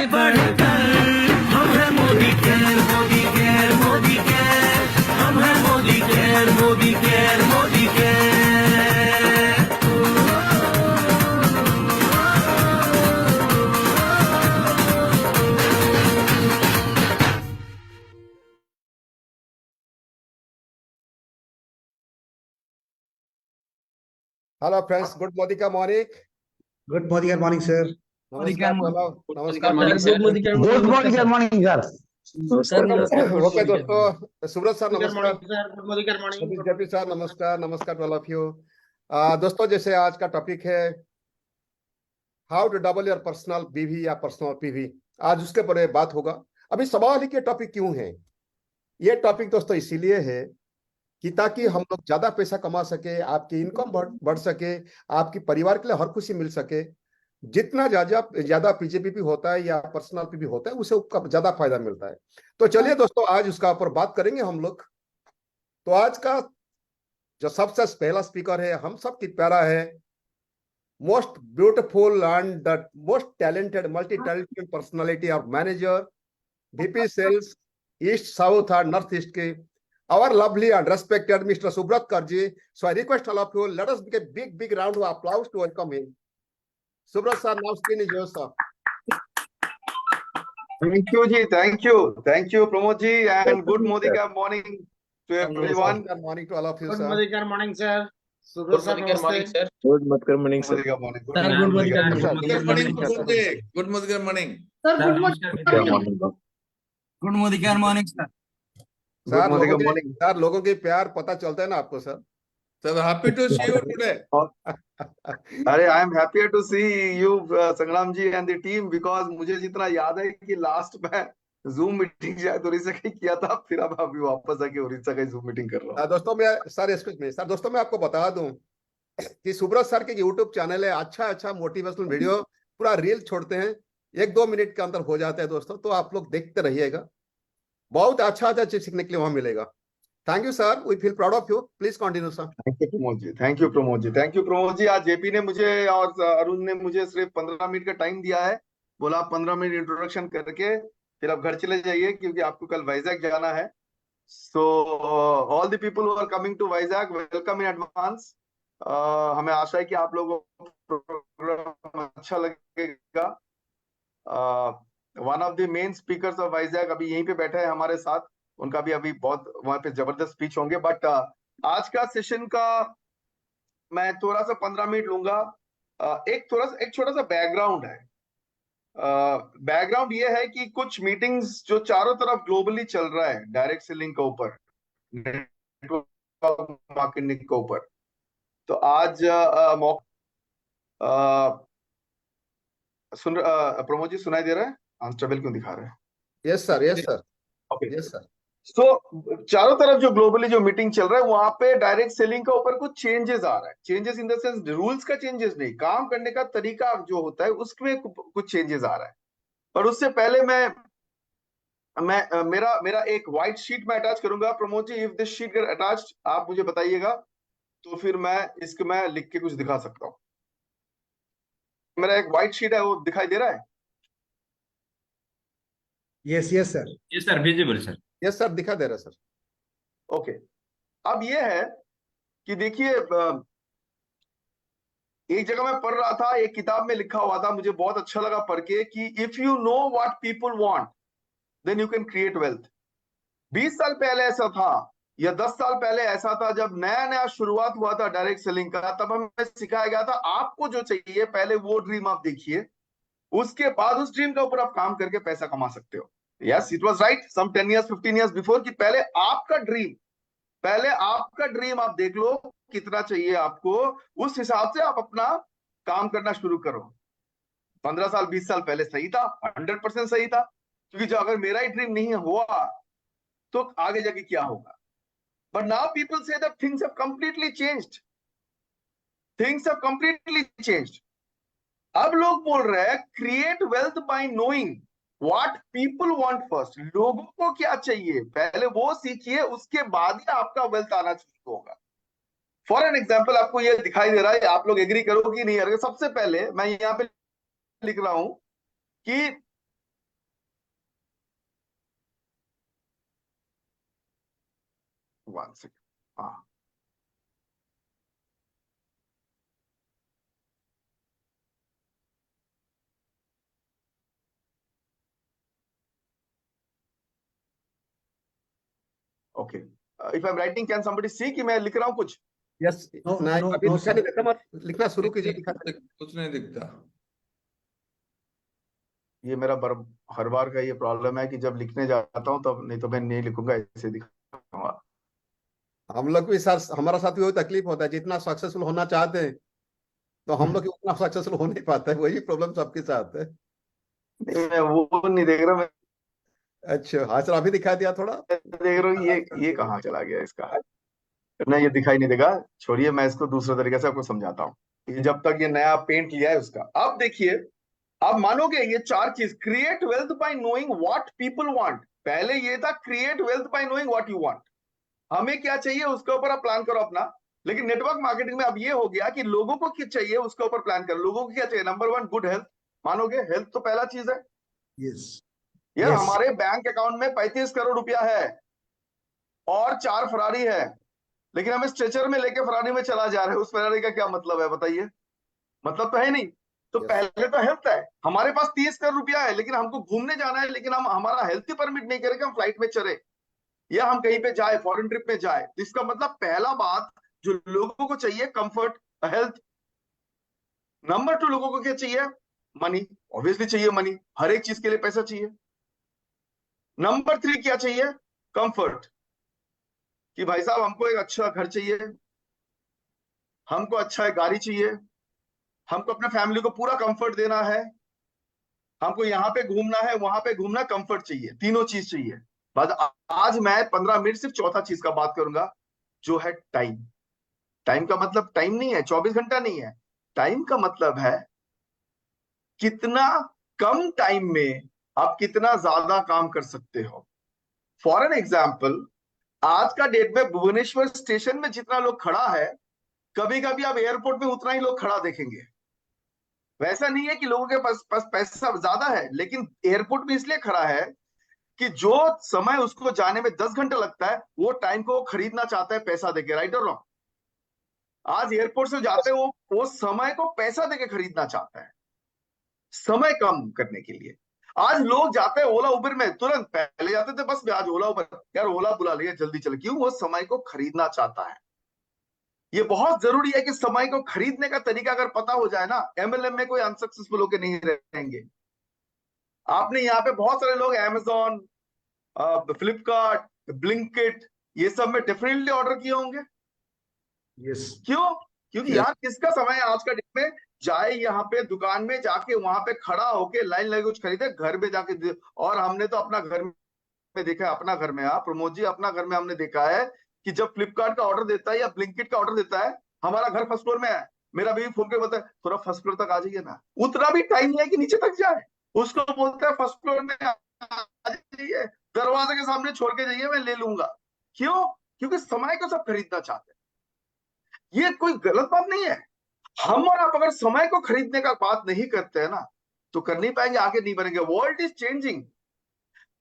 बढ़कर हम हैं Modi care, Modi care, Modi care, हम हैं Modi care, Modi care, Modi care. Hello friends, good morning का मॉर्निंग। Good morning sir. नमस्कार बोलो, नमस्कार गुड मॉर्निंग सर। ओके दोस्तों, सुब्रत सर नमस्कार, गुड मॉर्निंग जपी सर नमस्कार, नमस्कार टू ऑल ऑफ यू। दोस्तों, जैसे आज का टॉपिक है how to double your personal BV या पर्सनल पीवी, आज उसके ऊपर बात होगा। अभी सवाल ही कि टॉपिक क्यों है ये टॉपिक दोस्तों, इसीलिए है कि ताकि हम लोग ज्यादा पैसा कमा सके, आपकी इनकम बढ़ सके, आपकी परिवार के लिए हर खुशी मिल सके। जितना ज्यादा पीजेपीपी होता है या पर्सनल पीवी होता है, उसे उसका ज्यादा फायदा मिलता है। तो चलिए दोस्तों, आज उसका ऊपर बात करेंगे हम लोग। तो आज का जो सबसे पहला स्पीकर है, हम सब की प्यारा है, most beautiful and the most talented multi talented personality और manager, VP sales east south and north east के, our lovely and respected Mr. Subrat Karji. So I request all of you, let us give a big round of applause to welcome him. Subrat sir, now screen is yours, sir. Thank you ji, thank you Pramod ji, and good Modika morning to everyone. Good morning to all of you, good sir. Morning morning sir. Good Subrata morning sir sir. नमस्ते। Good morning sir. Modika morning. Good morning Sir, good morning good morning sir. Good morning morning sir. Good Modika morning. Sir लोगों के प्यार पता चलता है ना आपको सर। Sir happy to see you today. अरे I am happier to see you संग्राम जी and the team, because मुझे जितना याद है कि लास्ट में जूम मीटिंग शायद उड़ीसा का किया था, फिर अब अभी वापस आके उड़ीसा का जूम मीटिंग कर रहा हूँ। दोस्तों मैं सर एक्सक्यूज मी सर, दोस्तों मैं आपको बता दूं कि सुब्रत सर के यूट्यूब चैनल है, अच्छा मोटिवेशनल वीडियो पूरा रील छोड़ते हैं, 1-2 मिनट के अंदर हो जाता है दोस्तों। तो आप लोग देखते रहिएगा, बहुत अच्छा चीज सीखने के लिए वहां मिलेगा। Thank you sir, we feel proud of you, please continue sir. Thank you Pramod ji, thank you Pramod ji, thank you Pramod ji. आज जेपी ने मुझे और अरुण ने मुझे सिर्फ 15 मिनट का टाइम दिया है, बोला आप 15 मिनट इंट्रोडक्शन करके फिर आप घर चले जाइए, क्योंकि आपको कल वाइजैक जाना है। So all the people who are coming to Vizag, welcome in advance. हमें आशा है कि आप लोगों को प्रोग्राम अच्छा लगेगा। One of the main speakers of Vizag अभी यहीं पे बैठे हैं हमारे साथ, उनका भी अभी बहुत वहां पे जबरदस्त स्पीच होंगे। बट आज का सेशन का मैं थोड़ा सा 15 मिनट लूंगा। एक छोटा सा बैकग्राउंड है। बैकग्राउंड ये है कि कुछ मीटिंग्स जो चारों तरफ ग्लोबली चल रहा है डायरेक्ट सेलिंग के ऊपर, नेटवर्क मार्केटिंग के ऊपर। तो आज प्रमोद जी सुनाई दे रहा है? ट्रबल क्यों दिखा रहे हैं? Yes sir, yes sir, okay yes sir. So चारों तरफ जो ग्लोबली जो मीटिंग चल रहा है, वहां पे डायरेक्ट सेलिंग के ऊपर कुछ चेंजेस आ रहा है। Changes in the sense rules का चेंजेस नहीं, काम करने का तरीका जो होता है उसमें कुछ चेंजेस आ रहा है। पर उससे पहले मेरा एक व्हाइट शीट में अटैच करूंगा। Pramod ji, if this sheet get attached आप मुझे बताइएगा, तो फिर मैं लिख के कुछ दिखा सकता हूँ। मेरा एक व्हाइट शीट है, वो दिखाई दे रहा है? Yes sir. Yes sir, visible sir. Yes sir, दिखा दे रहा सर। ओके, अब ये है कि देखिए, एक जगह मैं पढ़ रहा था, एक किताब में लिखा हुआ था, मुझे बहुत अच्छा लगा पढ़ के, कि if you know what people want then you can create wealth. 20 साल पहले ऐसा था, या 10 साल पहले ऐसा था, जब नया शुरुआत हुआ था डायरेक्ट सेलिंग का, तब हमें सिखाया गया था आपको जो चाहिए पहले वो ड्रीम आप देखिए, उसके बाद उस ड्रीम के ऊपर आप काम करके पैसा कमा सकते हो। Yes, it was right some 10 years 15 years before, कि पहले आपका ड्रीम आप देख लो कितना चाहिए आपको, उस हिसाब से आप अपना काम करना शुरू करो। 15 साल 20 साल पहले सही था, 100% सही था, क्योंकि जो अगर मेरा ही ड्रीम नहीं हुआ तो आगे जाके क्या होगा। But now people say that things have completely changed. अब लोग बोल रहे हैं create wealth bye knowing what people want first. लोगों को क्या चाहिए पहले वो सीखिए, उसके बाद ही आपका वेल्थ आना शुरू होगा। फॉर एन एग्जाम्पल, आपको ये दिखाई दे रहा है, आप लोग एग्री करो कि नहीं? अगर सबसे पहले मैं यहाँ पे लिख रहा हूं कि 1 सेकंड। हाँ, okay. If I am writing, can somebody see कि मैं लिख रहा हूं कुछ? यस No, नहीं no, अभी no, दिखा sir. नहीं देता, मत लिखना शुरू कीजिए, दिखा कुछ नहीं दिखता। ये मेरा हर बार का ये प्रॉब्लम है कि जब लिखने जाता हूं तब, नहीं तो मैं नहीं लिखूंगा, ऐसे दिखाऊंगा। हम लोग भी सर, हमारा साथ भी वही तकलीफ होता है, जितना सक्सेसफुल होना चाहते हैं तो हम लोग उतना सक्सेसफुल हो नहीं पाता है, वही प्रॉब्लम सबके साथ है। नहीं, मैं वो नहीं देख रहा, मैं अच्छा हाँ सर, अभी दिखा दिया थोड़ा। देख रहा हूँ ये कहाँ चला गया इसका। नहीं, ये दिखाई नहीं देगा, छोड़िए, मैं इसको दूसरे तरीके से आपको समझाता हूँ। ये जब तक ये नया पेंट लिया है उसका, अब देखिए, आप मानोगे ये 4 चीज, create wealth bye knowing what people want. पहले ये था create wealth bye knowing what you want, हमें क्या चाहिए उसके ऊपर आप प्लान करो अपना। लेकिन नेटवर्क मार्केटिंग में अब ये हो गया कि लोगों को क्या चाहिए उसके ऊपर प्लान करो। लोगों को क्या चाहिए? Number 1 good health. मानोगे? हेल्थ तो पहला चीज है Yes. यार। Yes. हमारे बैंक अकाउंट में 35 करोड़ रुपया है और 4 फरारी है, लेकिन हम स्ट्रेचर में लेके फरारी में चला जा रहे हैं। उस फरारी का क्या मतलब है बताइए? मतलब तो है नहीं। तो Yes. पहले तो हेल्थ है। हमारे पास 30 करोड़ रुपया है, लेकिन हमको घूमने जाना है, लेकिन हम हमारा हेल्थ ही परमिट नहीं करेगा हम फ्लाइट में चले या हम कहीं पे जाए, फॉरेन ट्रिप में जाए। तो इसका मतलब पहला बात जो लोगों को चाहिए, कंफर्ट, हेल्थ। नंबर 2 लोगों को क्या चाहिए? मनी। ऑब्वियसली चाहिए मनी, हर एक चीज के लिए पैसा चाहिए। नंबर 3 क्या चाहिए? कंफर्ट, कि भाई साहब हमको एक अच्छा घर चाहिए, हमको अच्छा गाड़ी चाहिए, हमको अपने फैमिली को पूरा कंफर्ट देना है, हमको यहाँ पे घूमना है, वहां पे घूमना, कंफर्ट चाहिए। तीनों चीज चाहिए। बस आज मैं 15 मिनट सिर्फ चौथा चीज का बात करूंगा, जो है टाइम। टाइम का मतलब टाइम नहीं है 24 घंटा नहीं है। टाइम का मतलब है कितना कम टाइम में आप कितना ज्यादा काम कर सकते हो। फॉर एन एग्जाम्पल, आज का डेट में भुवनेश्वर स्टेशन में जितना लोग खड़ा है, कभी कभी आप एयरपोर्ट में उतना ही लोग खड़ा देखेंगे। वैसा नहीं है कि लोगों के पास पैसा ज्यादा है, लेकिन एयरपोर्ट में इसलिए खड़ा है कि जो समय उसको जाने में 10 घंटा लगता है, वो टाइम को खरीदना चाहता है पैसा देके। राइट और रॉन्ग? आज एयरपोर्ट से जाते वो समय को पैसा देके खरीदना चाहता है, समय कम करने के लिए। आज लोग जाते हैं ओला उबर में, तुरंत पहले जाते थे बस में, आज ओला उबर, यार ओला बुला लिया जल्दी चले। क्यों? वो समय को खरीदना चाहता है। ये बहुत जरूरी है कि समय को खरीदने का तरीका अगर पता हो जाए ना, एमएलएम में कोई अनसक्सेसफुल होकर नहीं रहेंगे। आपने यहाँ पे बहुत सारे लोग अमेजॉन, फ्लिपकार्ट, ब्लिंकिट, ये सब में डेफिनेटली ऑर्डर किए होंगे। Yes. क्यों? क्योंकि यार किसका समय है आज का डेट में जाए यहाँ पे दुकान में जाके वहां पे खड़ा होके लाइन लगे कुछ खरीदे, घर में जाके। और हमने तो अपना घर में देखा है, अपना घर में, हाँ प्रमोद जी, अपना घर में हमने देखा है कि जब फ्लिपकार्ट का ऑर्डर देता है या ब्लिंकिट का ऑर्डर देता है, हमारा घर फर्स्ट फ्लोर में है, मेरा बेबी फोन के बताए थोड़ा फर्स्ट फ्लोर तक आ जाइए ना। उतना भी टाइम नहीं है कि नीचे तक जाए, उसको बोलता है फर्स्ट फ्लोर में आ जाइए, दरवाजे के सामने छोड़ के जाइए, मैं ले लूंगा। क्यों? क्योंकि समय को सब खरीदना चाहते हैं। ये कोई गलत बात नहीं है। हम और आप अगर समय को खरीदने का बात नहीं करते हैं ना, तो कर नहीं पाएंगे, आगे नहीं बढ़ेंगे। World is changing.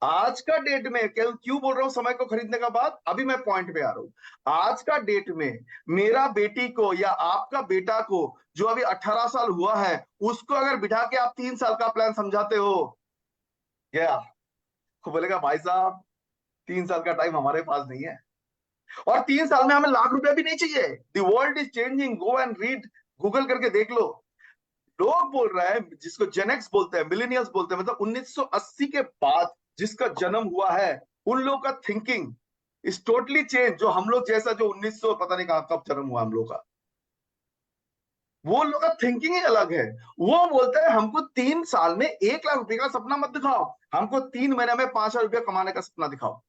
आज का डेट में क्यों बोल रहा हूं समय को खरीदने का बात? अभी मैं पॉइंट पे आ रहा हूं। आज का डेट में मेरा बेटी को या आपका बेटा को जो अभी 18 साल हुआ है, उसको अगर बिठा के आप 3 साल का प्लान समझाते हो, क्या वो बोलेगा भाई साहब 3 साल का टाइम हमारे पास नहीं है, और 3 साल में हमें लाख रुपया भी नहीं चाहिए। The world is changing, go and read, Google करके देख लो। लोग बोल रहे हैं, जिसको जेनेक्स बोलते हैं, मिलेनियल्स बोलते हैं, मतलब 1980 के बाद जिसका जन्म हुआ है, उन लोगों का थिंकिंग इज टोटली चेंज। जो हम लोग जैसा, जो 1900 पता नहीं कहां कब जन्म हुआ हम लोग का, वो लोग का थिंकिंग ही अलग है। वो बोलते हैं हमको 3 साल में 1 लाख रुपए का सपना मत दिखाओ, हमको 3 महीने में 5 लाख रुपया कमाने का सपना दिखाओ।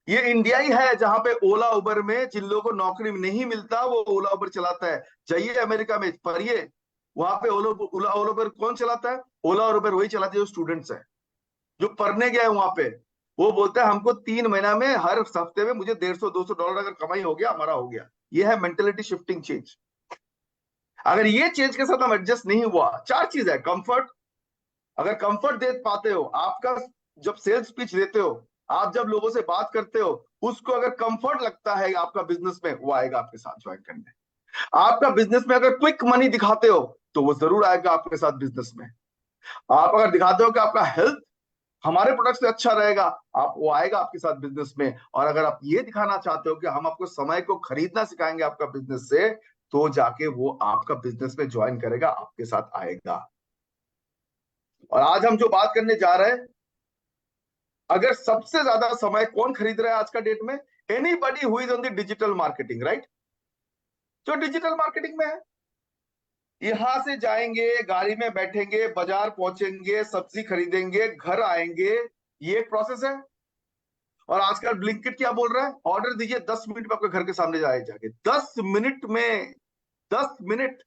ये इंडिया ही है जहां पे ओला उबर में जिन लोगों को नौकरी नहीं मिलता, वो ओला उबर चलाता है। जाइए अमेरिका में पढ़िए, वहां पे ओला उबर कौन चलाता है? ओला और उबर वही चलाते हैं जो स्टूडेंट्स है, जो पढ़ने गए वहां पे। वो बोलते हैं हमको 3 महीना में, हर हफ्ते में मुझे $150-200 अगर कमाई हो गया, हमारा हो गया। ये है मेंटेलिटी शिफ्टिंग चेंज। अगर ये चेंज के साथ हम एडजस्ट नहीं हुआ, 4 चीज है। कंफर्ट, अगर कंफर्ट दे पाते हो, आपका जब सेल्स पिच देते हो, आप जब लोगों से बात करते हो, उसको अगर कंफर्ट लगता है आपका बिजनेस में, वो आएगा आपके साथ ज्वाइन करने। आपका बिजनेस में अगर क्विक मनी दिखाते हो तो वो जरूर आएगा आपके साथ बिजनेस में। आप अगर दिखाते हो कि आपका हेल्थ हमारे प्रोडक्ट से अच्छा रहेगा, आप वो आएगा आपके साथ बिजनेस में। और अगर आप ये दिखाना चाहते हो कि हम आपको समय को खरीदना सिखाएंगे आपका बिजनेस से, तो जाके वो आपका बिजनेस में ज्वाइन करेगा, आपके साथ आएगा। और आज हम जो बात करने जा रहे हैं, अगर सबसे ज्यादा समय कौन खरीद रहा है आज का डेट में? Anybody who is on the digital marketing, right? जो डिजिटल मार्केटिंग में है, यहां से जाएंगे, गाड़ी में बैठेंगे, बाजार पहुंचेंगे, सब्जी खरीदेंगे, घर आएंगे, ये एक प्रोसेस है। और आजकल ब्लिंकिट क्या बोल रहा है? ऑर्डर दीजिए, 10 मिनट में आपके घर के सामने जाके 10 मिनट में, 10 मिनट।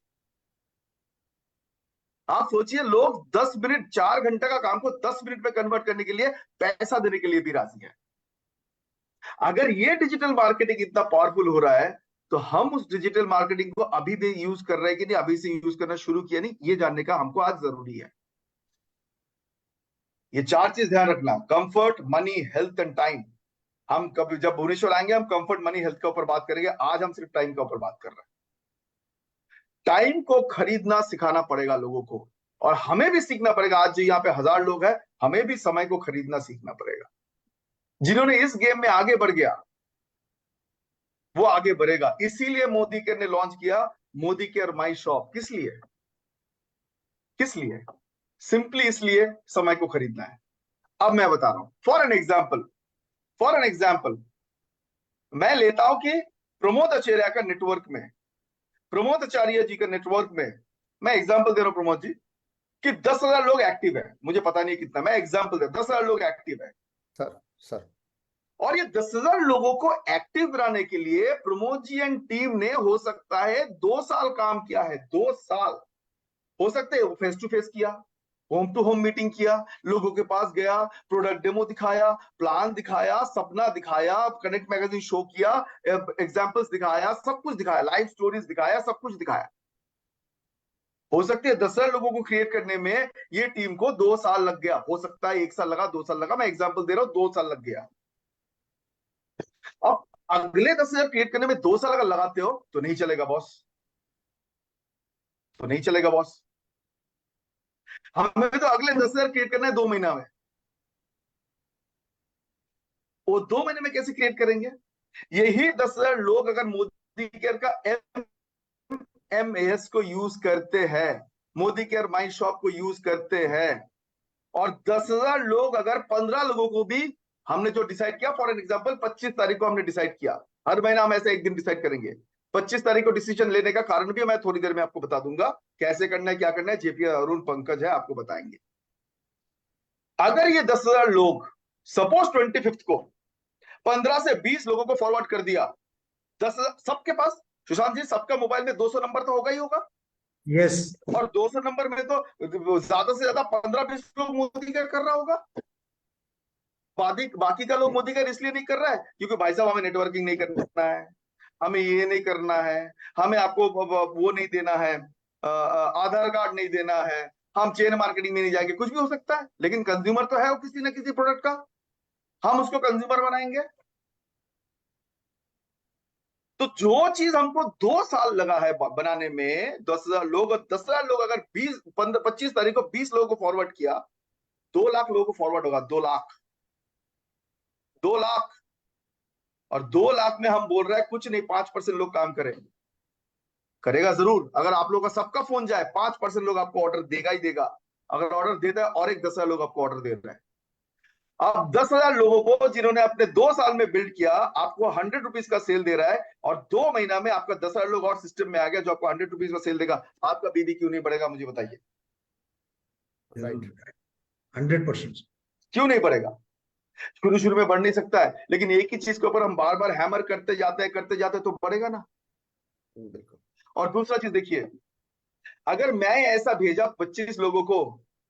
आप सोचिए, लोग 10 मिनट, 4 घंटे का काम को 10 मिनट में कन्वर्ट करने के लिए पैसा देने के लिए भी राजी है। अगर ये डिजिटल मार्केटिंग इतना पावरफुल हो रहा है, तो हम उस डिजिटल मार्केटिंग को अभी भी यूज कर रहे हैं कि नहीं, अभी से यूज करना शुरू किया नहीं, ये जानने का हमको आज जरूरी है। ये 4 चीज ध्यान रखना: comfort, money, health and time. हम कभी जब भुवनेश्वर आएंगे, हम कंफर्ट, मनी, हेल्थ के ऊपर बात करेंगे। आज हम सिर्फ टाइम के ऊपर बात कर रहे हैं। टाइम को खरीदना सिखाना पड़ेगा लोगों को, और हमें भी सीखना पड़ेगा। आज जो यहाँ पे 1000 लोग हैं, हमें भी समय को खरीदना सीखना पड़ेगा। जिन्होंने इस गेम में आगे बढ़ गया, वो आगे बढ़ेगा। इसीलिए मोदी केयर ने लॉन्च किया मोदी केयर माई शॉप। किस लिए? किस लिए? सिंपली इसलिए, समय को खरीदना है। अब मैं बता रहा हूं, फॉर एन एग्जाम्पल मैं लेता हूं कि प्रमोद आचार्य का नेटवर्क में, प्रमोद आचार्य जी का नेटवर्क में, मैं एग्जाम्पल दे रहा हूं प्रमोद जी, कि 10,000 लोग एक्टिव है। मुझे पता नहीं कितना, मैं एग्जाम्पल दे, 10,000 लोग एक्टिव है सर। और ये 10,000 लोगों को एक्टिव बनाने के लिए प्रमोद जी एंड टीम ने हो सकता है 2 साल काम किया है। 2 साल हो सकते हैं। फेस टू फेस किया, होम टू होम मीटिंग किया, लोगों के पास गया, प्रोडक्ट डेमो दिखाया, प्लान दिखाया, सपना दिखाया, कनेक्ट मैगजीन शो किया, एग्जांपल्स दिखाया, सब कुछ दिखाया, लाइव स्टोरीज दिखाया, सब कुछ दिखाया। हो सकती है 10,000 लोगों को क्रिएट करने में ये टीम को 2 साल लग गया, हो सकता है 1 साल लगा, 2 साल लगा, मैं एग्जांपल दे रहा हूं, 2 साल लग गया। अब अगले 10,000 क्रिएट करने में 2 साल अगर लगाते हो तो नहीं चलेगा बॉस, तो नहीं चलेगा बॉस। हमें तो अगले 10,000 क्रिएट करना है 2 महीना में। वो 2 महीने में कैसे क्रिएट करेंगे? यही 10,000 लोग अगर मोदी केयर का एमएस को यूज करते हैं, मोदी केयर माई शॉप को यूज करते हैं, और 10,000 लोग अगर 15 लोगों को भी, हमने जो डिसाइड किया, फॉर एन एग्जांपल 25 तारीख को हमने डिसाइड किया, हर महीना हम ऐसे एक दिन डिसाइड करेंगे। 25 तारीख को डिसीजन लेने का कारण भी मैं थोड़ी देर में आपको बता दूंगा, कैसे करना है, क्या करना है। जेपी, अरुण, पंकज है, आपको बताएंगे। अगर ये 10,000 लोग सपोज 25 को 15 से 20 लोगों को फॉरवर्ड कर दिया, 10,000 सबके पास, सुशांत जी सबका मोबाइल में 200 नंबर तो होगा ही होगा। Yes. और 200 नंबर में तो ज्यादा से ज्यादा 15-20 लोग मोदी केयर कर रहा होगा। बाकी का लोग मोदी केयर इसलिए नहीं कर रहा है क्योंकि भाई साहब हमें नेटवर्किंग नहीं करना है, हमें ये नहीं करना है, हमें आपको वो नहीं देना है, आधार कार्ड नहीं देना है, हम चेन मार्केटिंग में नहीं जाएंगे। कुछ भी हो सकता है, लेकिन कंज्यूमर तो है वो किसी ना किसी प्रोडक्ट का, हम उसको कंज्यूमर बनाएंगे। तो जो चीज हमको 2 साल लगा है बनाने में, 10,000 लोग, 10,000 लोग अगर 25 तारीख को 20 लोगों को फॉरवर्ड किया, 2 लाख लोगों को फॉरवर्ड होगा। 2 लाख, 2 लाख। और 2 लाख में हम बोल रहे हैं कुछ नहीं, 5% लोग काम करेंगे, करेगा जरूर। अगर आप लोगों का सबका फोन जाए, 5% लोग आपको ऑर्डर देगा ही देगा। अगर ऑर्डर देता है और एक 10,000 लोग आपको ऑर्डर दे रहे हैं। अब 10,000 लोगों को जिन्होंने अपने 2 साल में बिल्ड किया, आपको 100 रुपीज का सेल दे रहा है, और 2 महीना में आपका 10,000 लोग और सिस्टम में आ गया जो आपको 100 रुपीज का सेल देगा। आपका बीबी क्यों नहीं बढ़ेगा, मुझे बताइए। राइट, 100%. क्यों नहीं बढ़ेगा? शुरू में बढ़ नहीं सकता है, लेकिन एक ही चीज के ऊपर हम बार बार हैमर करते जाते तो बढ़ेगा ना। बिल्कुल। और दूसरा चीज देखिए, अगर मैं ऐसा भेजा 25 लोगों को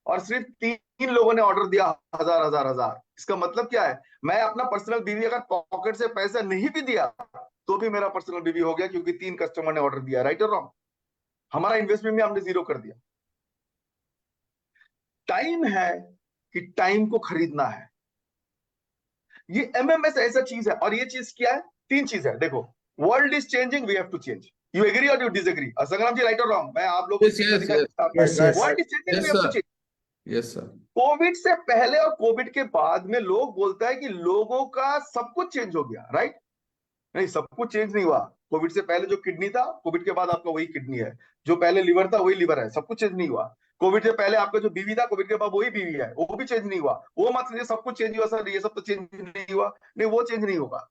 और सिर्फ 3 लोगों ने ऑर्डर दिया 1,000, इसका मतलब क्या है? मैं अपना पर्सनल बीवी अगर पॉकेट से पैसा नहीं भी दिया तो भी मेरा पर्सनल बीवी हो गया, क्योंकि 3 कस्टमर ने ऑर्डर दिया। राइट और रॉन्ग? हमारा इन्वेस्टमेंट भी हमने 0 कर दिया। टाइम है कि टाइम को खरीदना है। ये एमएमएस ऐसा चीज है, और ये चीज क्या है? तीन चीज है, देखो। World is changing, we have to change. You agree और you disagree? Sangram ji, right और रॉन्ग? मैं आप लोगों Yes, yes, yes. Yes, yes. World is changing, Yes, we have to sir. Change. Yes, sir. Covid से पहले और कोविड के बाद में लोग बोलता है कि लोगों का सब कुछ चेंज हो गया, राइट? नहीं, सब कुछ चेंज नहीं हुआ। कोविड से पहले जो किडनी था, कोविड के बाद आपका वही किडनी है। जो पहले लिवर था, वही लिवर है। सब कुछ चेंज नहीं हुआ। कोविड से पहले आपका जो बीवी था, कोविड के बाद वही बीवी है, वो भी चेंज नहीं हुआ। वो मत समझिए सब कुछ चेंज हुआ सर, ये सब तो चेंज नहीं हुआ। नहीं, वो चेंज नहीं होगा।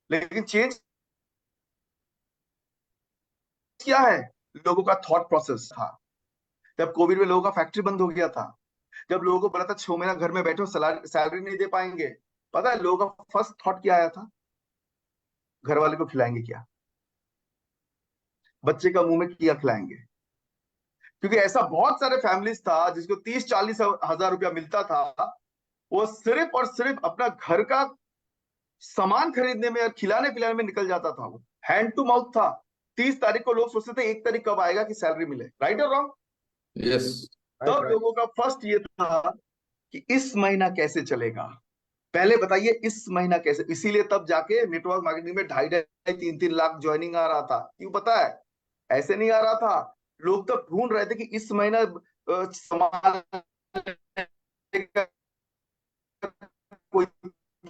लेकिन चेंज क्या है? लोगों का थॉट प्रोसेस था। जब कोविड में लोगों का फैक्ट्री बंद हो गया था, जब लोगों को पता था 6 महीना घर में बैठो, सैलरी नहीं दे पाएंगे, पता है लोगों का फर्स्ट थॉट क्या आया था? घर वाले को खिलाएंगे क्या, बच्चे का मुंह में किया खिलाएंगे। क्योंकि ऐसा बहुत सारे फैमिलीज था जिसको 30-40 हजार रुपया मिलता था, वो सिर्फ और सिर्फ अपना घर का सामान खरीदने में और खिलाने पिलाने में निकल जाता था। वो हैंड टू माउथ था। 30 तारीख को लोग सोचते थे 1 तारीख कब आएगा कि सैलरी मिले, राइट और रॉन्ग? Yes. तब लोगों का फर्स्ट ये था कि इस महीना कैसे चलेगा, पहले बताइए इस महीना कैसे। इसीलिए तब जाके नेटवर्क मार्केटिंग में 2.5 3 लाख ज्वाइनिंग आ रहा था। क्यों पता है? ऐसे नहीं आ रहा था। लोग तो ढूंढ रहे थे कि इस महीना सामान कोई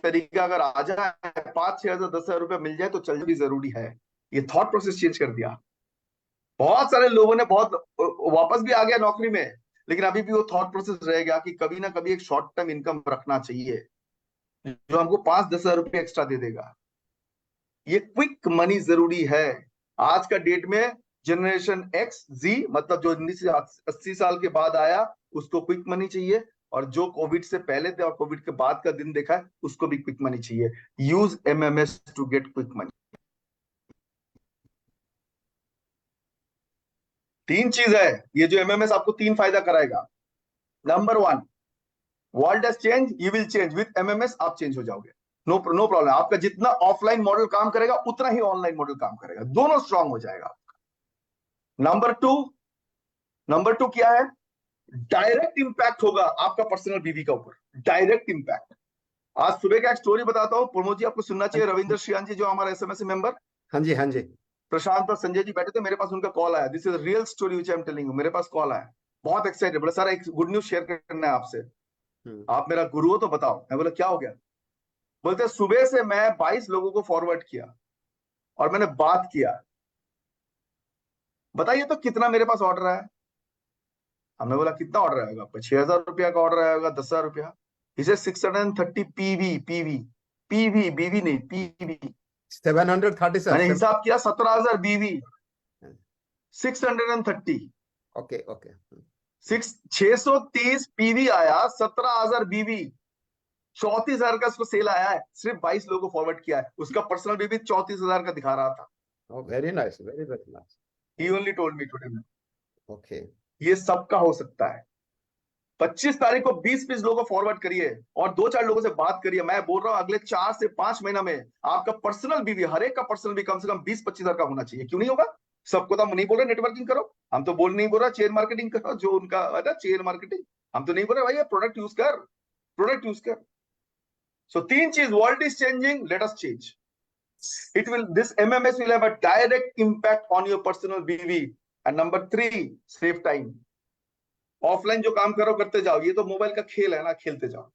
तरीका अगर आ जाए, 5-6 हजार 10 हजार रुपया मिल जाए तो चल भी जरूरी है। ये थॉट प्रोसेस चेंज कर दिया। बहुत सारे लोगों ने बहुत वापस भी आ गया नौकरी में, लेकिन अभी भी वो थॉट प्रोसेस रह गया कि कभी ना कभी एक शॉर्ट टर्म इनकम रखना चाहिए जो हमको 5-10 हजार रुपये एक्स्ट्रा दे देगा। ये क्विक मनी जरूरी है। आज का डेट में जनरेशन एक्स जी, मतलब जो 80 साल के बाद आया, उसको क्विक मनी चाहिए, और जो कोविड से पहले थे और कोविड के बाद का दिन देखा है, उसको भी क्विक मनी चाहिए। Use MMS to get quick money. 3 चीज है ये जो एमएमएस आपको 3 फायदा कराएगा। Number 1, world has change, you will change. With MMS आप चेंज हो जाओगे, नो प्रॉब्लम। आपका जितना ऑफलाइन मॉडल काम करेगा उतना ही ऑनलाइन मॉडल काम करेगा, दोनों स्ट्रांग हो जाएगा। नंबर 2 क्या है? डायरेक्ट इंपैक्ट होगा आपका पर्सनल बीवी का ऊपर, डायरेक्ट इंपैक्ट। आज सुबह का एक स्टोरी बताता हूँ, प्रमोद जी आपको सुनना चाहिए। रविंद्र श्रियान जी जो हमारा एसएमएस मेंबर, हाँ जी, हाँ जी। प्रशांत और संजय जी बैठे थे, मेरे पास उनका कॉल आया। This is real story which I am telling you. मेरे पास कॉल आया, बहुत एक्साइटेड, बोला सर एक गुड न्यूज शेयर करना है आपसे, आप मेरा गुरु हो तो बताओ। मैं बोला क्या हो गया? बोलते सुबह से मैं 22 लोगों को फॉरवर्ड किया और मैंने बात किया, बताइए तो कितना मेरे पास ऑर्डर आया। हमने बोला कितना ऑर्डर आएगा आपका? 6,000 रुपया का ऑर्डर आएगा, 10,000 रुपया। इसे 630 पीवी बीवी नहीं, पीवी 730 मैंने सर। हिसाब किया, 17,000 बीवी, 630, ओके ओके। 630 पीवी आया, 17,000 बीवी, 34,000 का उसको सेल आया है। सिर्फ 22 लोगों को फॉरवर्ड किया है। उसका पर्सनल बीवी 34,000 का दिखा रहा था। Very nice, very very nice. He only told me today. Okay. ये सबका हो सकता है। 25 तारीख को 20 लोगों को फॉरवर्ड करिए और 2-4 लोगों से बात करिए। मैं बोल रहा हूं अगले 4 से 5 महीना में आपका पर्सनल बीवी, हर एक का पर्सनल भी कम से कम 20-25 हजार का होना चाहिए। क्यों नहीं होगा? सबको तो हम नहीं बोल रहे नेटवर्किंग करो, हम तो नहीं बोल रहा चेन मार्केटिंग करो, जो उनका है ना चेन मार्केटिंग, हम तो नहीं बोल रहे भाई प्रोडक्ट यूज कर, प्रोडक्ट यूज कर। सो 3 चीज, world is changing, let us change. This MMS will have a direct impact on your personal BV. And number 3, save time. Offline जो काम करो करते जाओ, ये तो मोबाइल का खेल है ना, खेलते जाओ।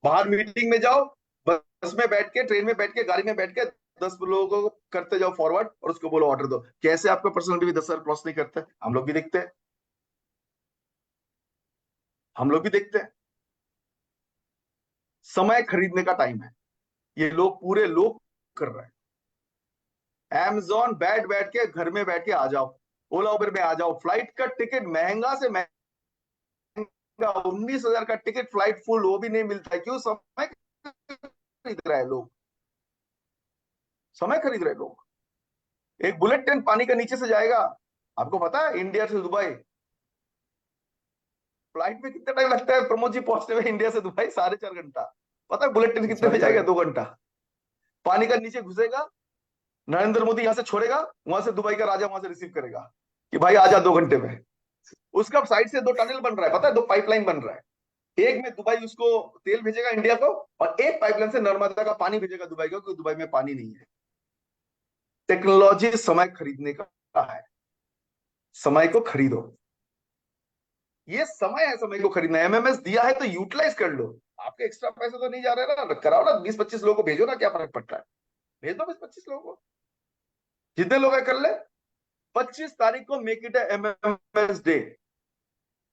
बाहर मीटिंग में जाओ, बस में बैठ के, ट्रेन में बैठ के, गाड़ी में बैठ के 10 लोगों को करते जाओ फॉरवर्ड और उसको बोलो ऑर्डर दो। कैसे आपका पर्सनल बीवी 10,000 क्रॉस नहीं करते? हम लोग भी देखते हैं, हम लोग भी देखते हैं। समय खरीदने का टाइम है, ये लोग पूरे लोग कर रहे हैं। Amazon बैठ के घर में बैठ के आ जाओ, ओला उबर में आ जाओ। फ्लाइट का टिकट महंगा से महंगा 19,000 का टिकट, फ्लाइट फुल, वो भी नहीं मिलता है। क्यों? समय खरीद रहे हैं लोग, समय खरीद रहे लोग। एक बुलेट ट्रेन पानी के नीचे से जाएगा, आपको पता है इंडिया से दुबई फ्लाइट में कितना टाइम लगता है प्रमोद जी पहुंचने में? इंडिया से दुबई 4.5 घंटा। पता है बुलेट ट्रेन कितने में जाएगा? 2 घंटा। पानी का नीचे घुसेगा, नरेंद्र मोदी यहां से छोड़ेगा, वहां से दुबई का राजा वहां से रिसीव करेगा कि भाई आजा 2 घंटे में। उसका साइड से 2 टनल बन रहा है, पता है, 2 पाइपलाइन बन रहा है। एक में दुबई उसको तेल भेजेगा इंडिया को, और एक पाइपलाइन से नर्मदा का पानी भेजेगा दुबई को, क्योंकि दुबई में पानी नहीं है। टेक्नोलॉजी समय खरीदने का है, समय को खरीदो। ये समय है, समय को खरीदना। एमएमएस दिया है तो यूटिलाइज कर लो। आपके एक्स्ट्रा पैसे तो नहीं जा रहे ना, कराओ ना, 20-25 लोगों को भेजो ना, क्या फर्क पड़ता है, भेज दो 20-25 लोगों को, जितने लोग है कर ले। 25 तारीख को मेक इट एमएमएस डे।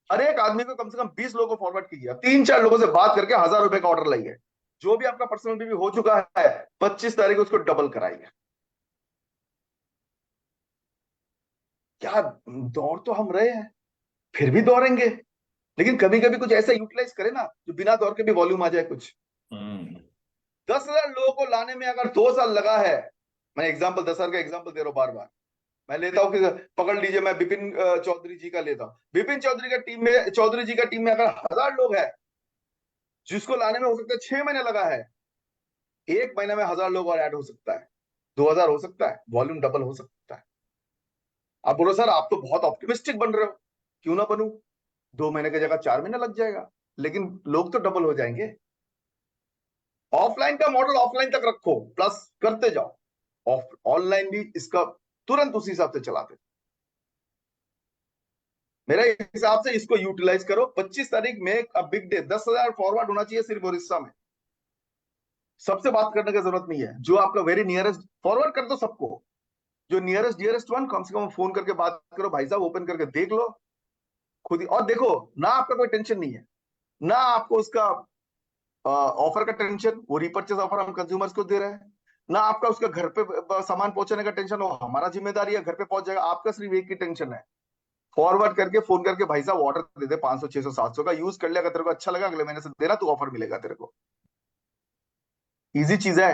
हर एक आदमी को कम से कम 20 लोगों को फॉरवर्ड कीजिए, 3-4 लोगों से बात करके 1000 रुपए का ऑर्डर लाइए। जो भी आपका पर्सनल बीवी हो चुका है 25 तारीख को उसको डबल कराइए। क्या दौड़ तो हम रहे हैं, फिर भी दौड़ेंगे, लेकिन कभी कभी कुछ ऐसा यूटिलाइज करें ना जो बिना दौड़ के भी वॉल्यूम आ जाए कुछ। 10,000 लोगों को लाने में अगर 2 साल लगा है, मैं एग्जाम्पल 10,000 का एग्जाम्पल दे रहा हूं बार बार, मैं लेता हूं कि पकड़ लीजिए, मैं बिपिन चौधरी जी का लेता हूं। बिपिन चौधरी का टीम में, चौधरी जी का टीम में अगर 1000 लोग हैं, जिसको लाने में हो सकता है 6 महीने लगा है, 1 महीने में 1000 लोग और ऐड हो सकता है, 2000 हो सकता है, वॉल्यूम डबल हो सकता है। आप बोलो सर आप तो बहुत ऑप्टिमिस्टिक बन रहे हो, क्यों ना बनूं, 2 महीने की जगह 4 महीने लग जाएगा, लेकिन लोग तो डबल हो जाएंगे। ऑफलाइन का मॉडल ऑफलाइन तक रखो, प्लस करते जाओ, ऑनलाइन भी इसका तुरंत उसी हिसाब से चलाते। मेरे हिसाब से इसको यूटिलाइज करो। 25 तारीख में अ बिग डे, 10,000 फॉरवर्ड होना चाहिए सिर्फ उड़ीसा में। सबसे बात करने की जरूरत नहीं है, जो आपका वेरी नियरेस्ट फॉरवर्ड कर दो सबको, जो नियरेस्ट डियरेस्ट वन, कम से कम फोन करके बात करो, भाई साहब ओपन करके देख लो खुद ही, और देखो ना, आपका कोई टेंशन नहीं है ना, आपको उसका ऑफर का टेंशन, वो रिपर्चेस ऑफर हम कंज्यूमर्स को दे रहे हैं ना, आपका उसका घर पे सामान पहुंचाने का टेंशन, वो हमारा जिम्मेदारी है, घर पे पहुंच जाएगा। आपका सिर्फ एक ही टेंशन है, फॉरवर्ड करके फोन करके भाई साहब ऑर्डर दे दे 500 600 700 का, यूज कर लिया, तेरे को अच्छा लगा अगले महीने से देना, तू ऑफर मिलेगा तेरे को। इजी चीज है,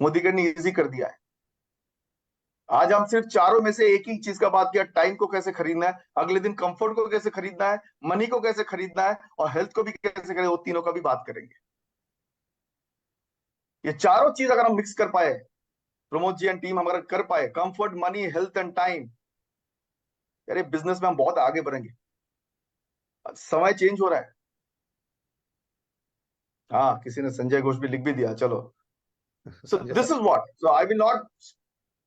मोदी ने इजी कर दिया है। आज हम सिर्फ चारों में से एक ही चीज का बात किया, टाइम को कैसे खरीदना है, अगले दिन कंफर्ट को कैसे खरीदना है, मनी को कैसे खरीदना है, और हेल्थ को भी कैसे करें, वो तीनों का भी बात करेंगे। ये चारों चीज अगर हम मिक्स कर पाए, प्रमोद जी एंड टीम अगर कर पाए, comfort, money, health and time, अरे बिजनेस में हम बहुत आगे बढ़ेंगे। समय चेंज हो रहा है। हाँ, किसी ने संजय घोष भी लिख भी दिया, चलो। So this is what, so I will not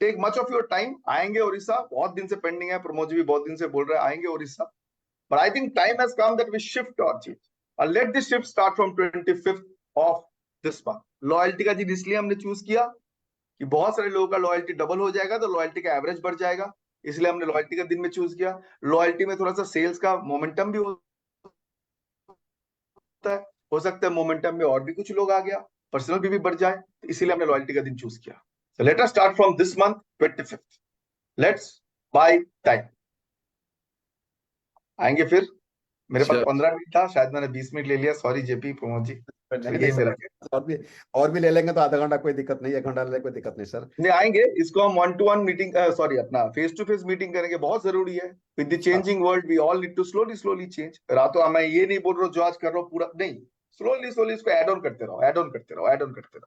take much of your time. आएंगे उड़ीसा, बहुत दिन से पेंडिंग है, प्रमोद जी भी बहुत दिन से बोल रहे हैं आएंगे Orissa, but I think time has come that we shift और चीज, और let this shift start from 25th of this month. Loyalty का दिन इसलिए हमने चूज किया कि बहुत सारे लोगों का लॉयल्टी डबल हो जाएगा, तो लॉयल्टी का एवरेज बढ़ जाएगा, इसलिए हमने लॉयल्टी का दिन में चूज किया। लॉयल्टी में थोड़ा सा सेल्स का मोमेंटम भी होता है, हो सकता है मोमेंटम में और भी कुछ लोग आ गया, पर्सनल भी बढ़ जाए, तो इसीलिए हमने लॉयल्टी का दिन चूज किया। So let us start from this month 25th, let's by time. आएंगे फिर, मेरे पास 15 मिनट था, शायद मैंने 20 मिनट ले लिया, सॉरी जेपी प्रमोद जी। नहीं, मेरा और भी ले लेंगे तो आधा घंटा, कोई दिक्कत नहीं, 1 घंटा ले कोई दिक्कत नहीं सर। नहीं आएंगे, इसको हम 1-to-1 मीटिंग, सॉरी अपना फेस टू फेस मीटिंग करेंगे, बहुत जरूरी है। With the changing world we all need to slowly change. रातों मैं ये नहीं बोल रहा हूँ जो आज कर रहा हूँ पूरा नहीं, स्लोली इसको ऐड ऑन करते रहो, ऐड ऑन करते रहो।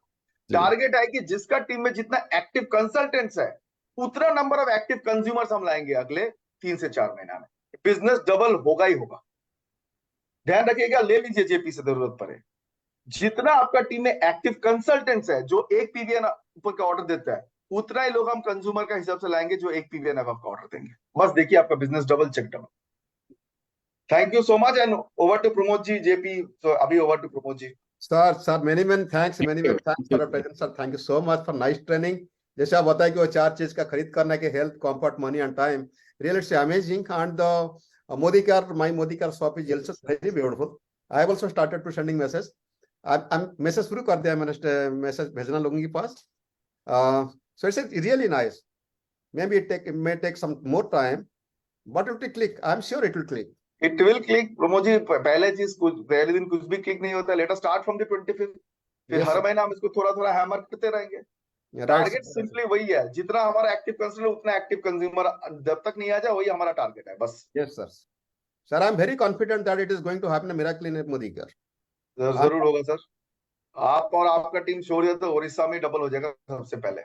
टारगेट है कि जिसका टीम में जितना एक्टिव कंसल्टेंट्स है, उतना नंबर ऑफ एक्टिव कंज्यूमर्स हम लाएंगे अगले 3 से 4 महीना में। बिजनेस डबल होगा ही होगा, ध्यान रखिएगा, ले लीजिए जेपी से जरूरत पड़े। जितना आपका टीम में एक्टिव कंसल्टेंट्स है जो एक पीवीएन ऊपर का ऑर्डर देता है, उतना ही लोग हम कंज्यूमर का हिसाब से लाएंगे जो एक पीवीएन अब आपका ऑर्डर देंगे। बस देखिए आपका business double check double. Thank you so much and over to Pramod ji, JP. तो अभी over to Pramod ji. Sir many thanks for your presence sir, thank you so much for nice training। जैसे आप बताए कि वो 4 चीज का खरीद करना के health, comfort, money and time, really it's amazing, and the Modi car, my Modi car shop is also very beautiful। I have also started to sending message, I'm message शुरू कर दिया मैंने, मैसेज भेजना लोगों के पास। So it's really nice, maybe it may take some more time, but it will click, I'm sure it will click। It will click Pramod ji, पहले दिन कुछ भी क्लिक नहीं होता। Let us start from the 25th, फिर Yes, हर sir। महीना हम इसको थोड़ा हैमर करते रहेंगे। Right, target sir। सिंपली वही है, जितना हमारा एक्टिव कंज्यूमर उतना एक्टिव कंज्यूमर जब तक नहीं आ जाए, वही हमारा टारगेट है बस। Yes sir, sir I'm very confident that it is going to happen a miracle in Modi car। जरूर होगा सर, आप और आपका टीम छोड़िए तो उड़ीसा में डबल हो जाएगा सबसे पहले।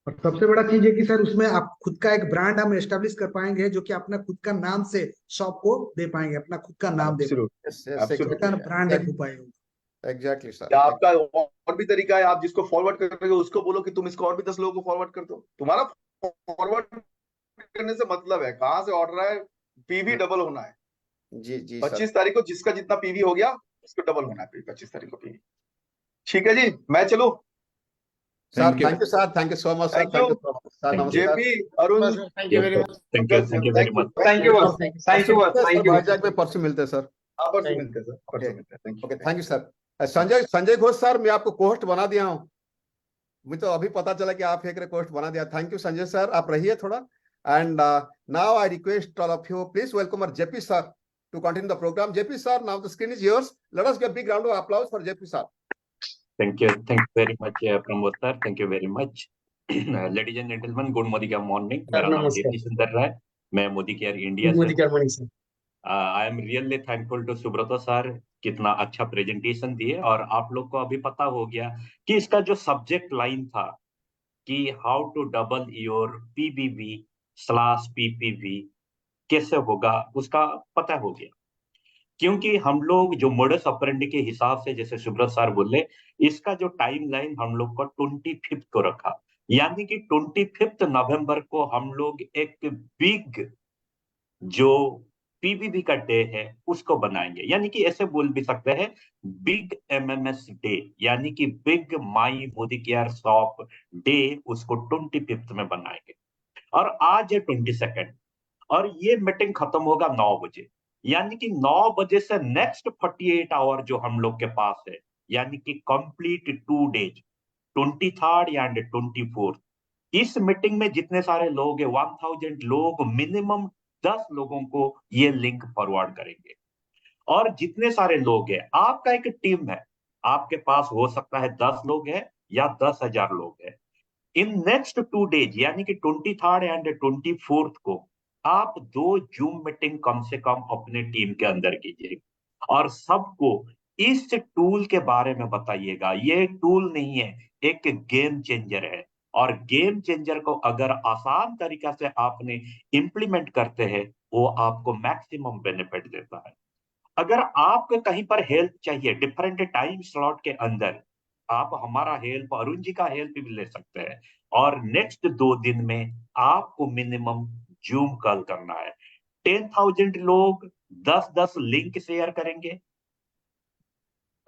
और सबसे बड़ा चीज है कि सर उसमें आप खुद का एक ब्रांड हम एस्टेब्लिश कर पाएंगे, जो कि अपना खुद का नाम से शॉप को दे पाएंगे, अपना खुद का नाम दे पाएंगे। Absolute, Yes, yes, absolute. ऐसा ब्रांड एक exactly, उपाय होगा। exactly, sir. या आपका और भी तरीका है, आप जिसको फॉरवर्ड कर रहे हो उसको बोलो कि तुम इसको और भी 10 लोगों को फॉरवर्ड कर दो। तुम्हारा फॉरवर्ड करने से मतलब है कहां से ऑर्डर है, पीवी डबल होना है। जी जी सर। 25 तारीख को जिसका जितना पीवी हो गया उसको डबल होना है 25 तारीख को पीवी। ठीक है जी, मैं चलूं? Sir Thank you. Thank you sir, thank you so much sir, Thank thank you. You so much sir, Thank you. नमस्कार। JP, Arun, Thank you very much. Thank you very much. Thank you, boss. Thank you, boss. Sir Thank you. भाईजाग में परसों मिलते हैं sir. आप परसों Thank मिलते हैं sir, परसों मिलते हैं। Thank okay you. Thank you sir. Sanjay Ghosh sir, मैं आपको कोस्ट बना दिया हूँ, मुझे तो अभी पता चला कि आप एक रिक्वेस्ट बना दिया। थैंक यू संजय सर, आप रहिए थोड़ा। And now I request all of you, please welcome our JP sir to continue the programme. JP sir, now the screen is yours, let us give big round of applause for JP sir. Thank you very much, Pramod sir. Thank you very much. Ladies and gentlemen, good morning, morning. मेरा नाम नमस्कार। JP सुंदर राय, मैं Modi care India से मोदी क्या morning sir. I am really thankful to Subroto sir, कितना अच्छा presentation दिए। और आप लोग को अभी पता हो गया कि इसका जो सब्जेक्ट लाइन था कि how to double your PBV slash PPV कैसे होगा, उसका पता हो गया। क्योंकि हम लोग जो मोडस ऑपरेंडी के हिसाब से, जैसे सुब्रत सर बोले, इसका जो टाइम लाइन हम लोग को 25 को रखा, यानी कि 25 नवंबर को हम लोग एक बिग जो पीबीबी का डे है उसको बनाएंगे। यानी कि ऐसे बोल भी सकते हैं बिग एमएमएस डे, यानी कि बिग माई मोदी केयर शॉप डे, उसको 25 में बनाएंगे। और आज है 22, और ये मीटिंग खत्म होगा 9 बजे, यानी कि 9 बजे से नेक्स्ट 48 आवर जो हम लोग के पास है, यानी कि कंप्लीट 2 डेज, 23 एंड 24। इस मीटिंग में जितने सारे लोग हैं, 1000 लोग मिनिमम 10 लोगों को ये लिंक फॉरवर्ड करेंगे। और जितने सारे लोग हैं, आपका एक टीम है, आपके पास हो सकता है 10 लोग हैं या 10,000 लोग हैं। इन नेक्स्ट 2 डेज, यानी कि 23 एंड 24 को आप 2 जूम मीटिंग कम से कम अपने टीम के अंदर कीजिए और सबको इस टूल के बारे में बताइएगा। ये टूल नहीं है, एक गेम चेंजर है। और गेम चेंजर को अगर आसान तरीका से आपने इम्प्लीमेंट करते हैं, वो आपको मैक्सिमम बेनिफिट देता है। अगर आपको कहीं पर हेल्प चाहिए डिफरेंट टाइम स्लॉट के अंदर, आप हमारा हेल्प, अरुण जी का हेल्प भी ले सकते हैं। और नेक्स्ट 2 दिन में आपको मिनिमम जूम कॉल करना है। 10,000 लोग 10-10 लिंक शेयर करेंगे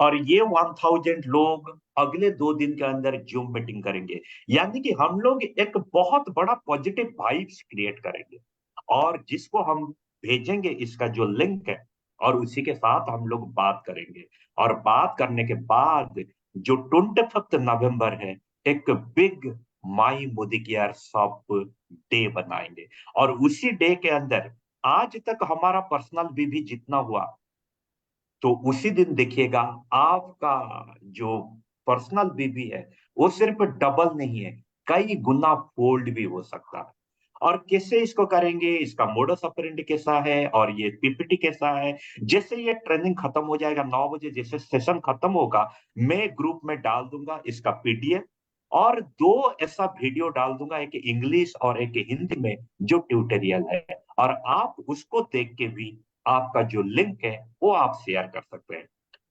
और ये 1000 लोग अगले 2 दिन के अंदर जूम मीटिंग करेंगे। यानी कि हम लोग एक बहुत बड़ा पॉजिटिव वाइब्स क्रिएट करेंगे और जिसको हम भेजेंगे इसका जो लिंक है, और उसी के साथ हम लोग बात करेंगे। और बात करने के बाद जो 25 नवंबर है, एक बिग माई मोदी केयर शॉप डे बनाएंगे। और उसी डे के अंदर आज तक हमारा पर्सनल बीवी जितना हुआ, तो उसी दिन देखिएगा आपका जो पर्सनल बीबी है वो सिर्फ डबल नहीं है, कई गुना फोल्ड भी हो सकता है। और कैसे इसको करेंगे, इसका मोडस ऑपरेंडी कैसा है और ये पीपीटी कैसा है, जैसे ये ट्रेनिंग खत्म हो जाएगा 9 बजे, जैसे सेशन खत्म होगा, मैं ग्रुप में डाल दूंगा इसका पीडीएफ और 2 ऐसा वीडियो डाल दूंगा, एक इंग्लिश और एक हिंदी में, जो ट्यूटोरियल है। और आप उसको देख के भी आपका जो लिंक है वो आप शेयर कर सकते हैं।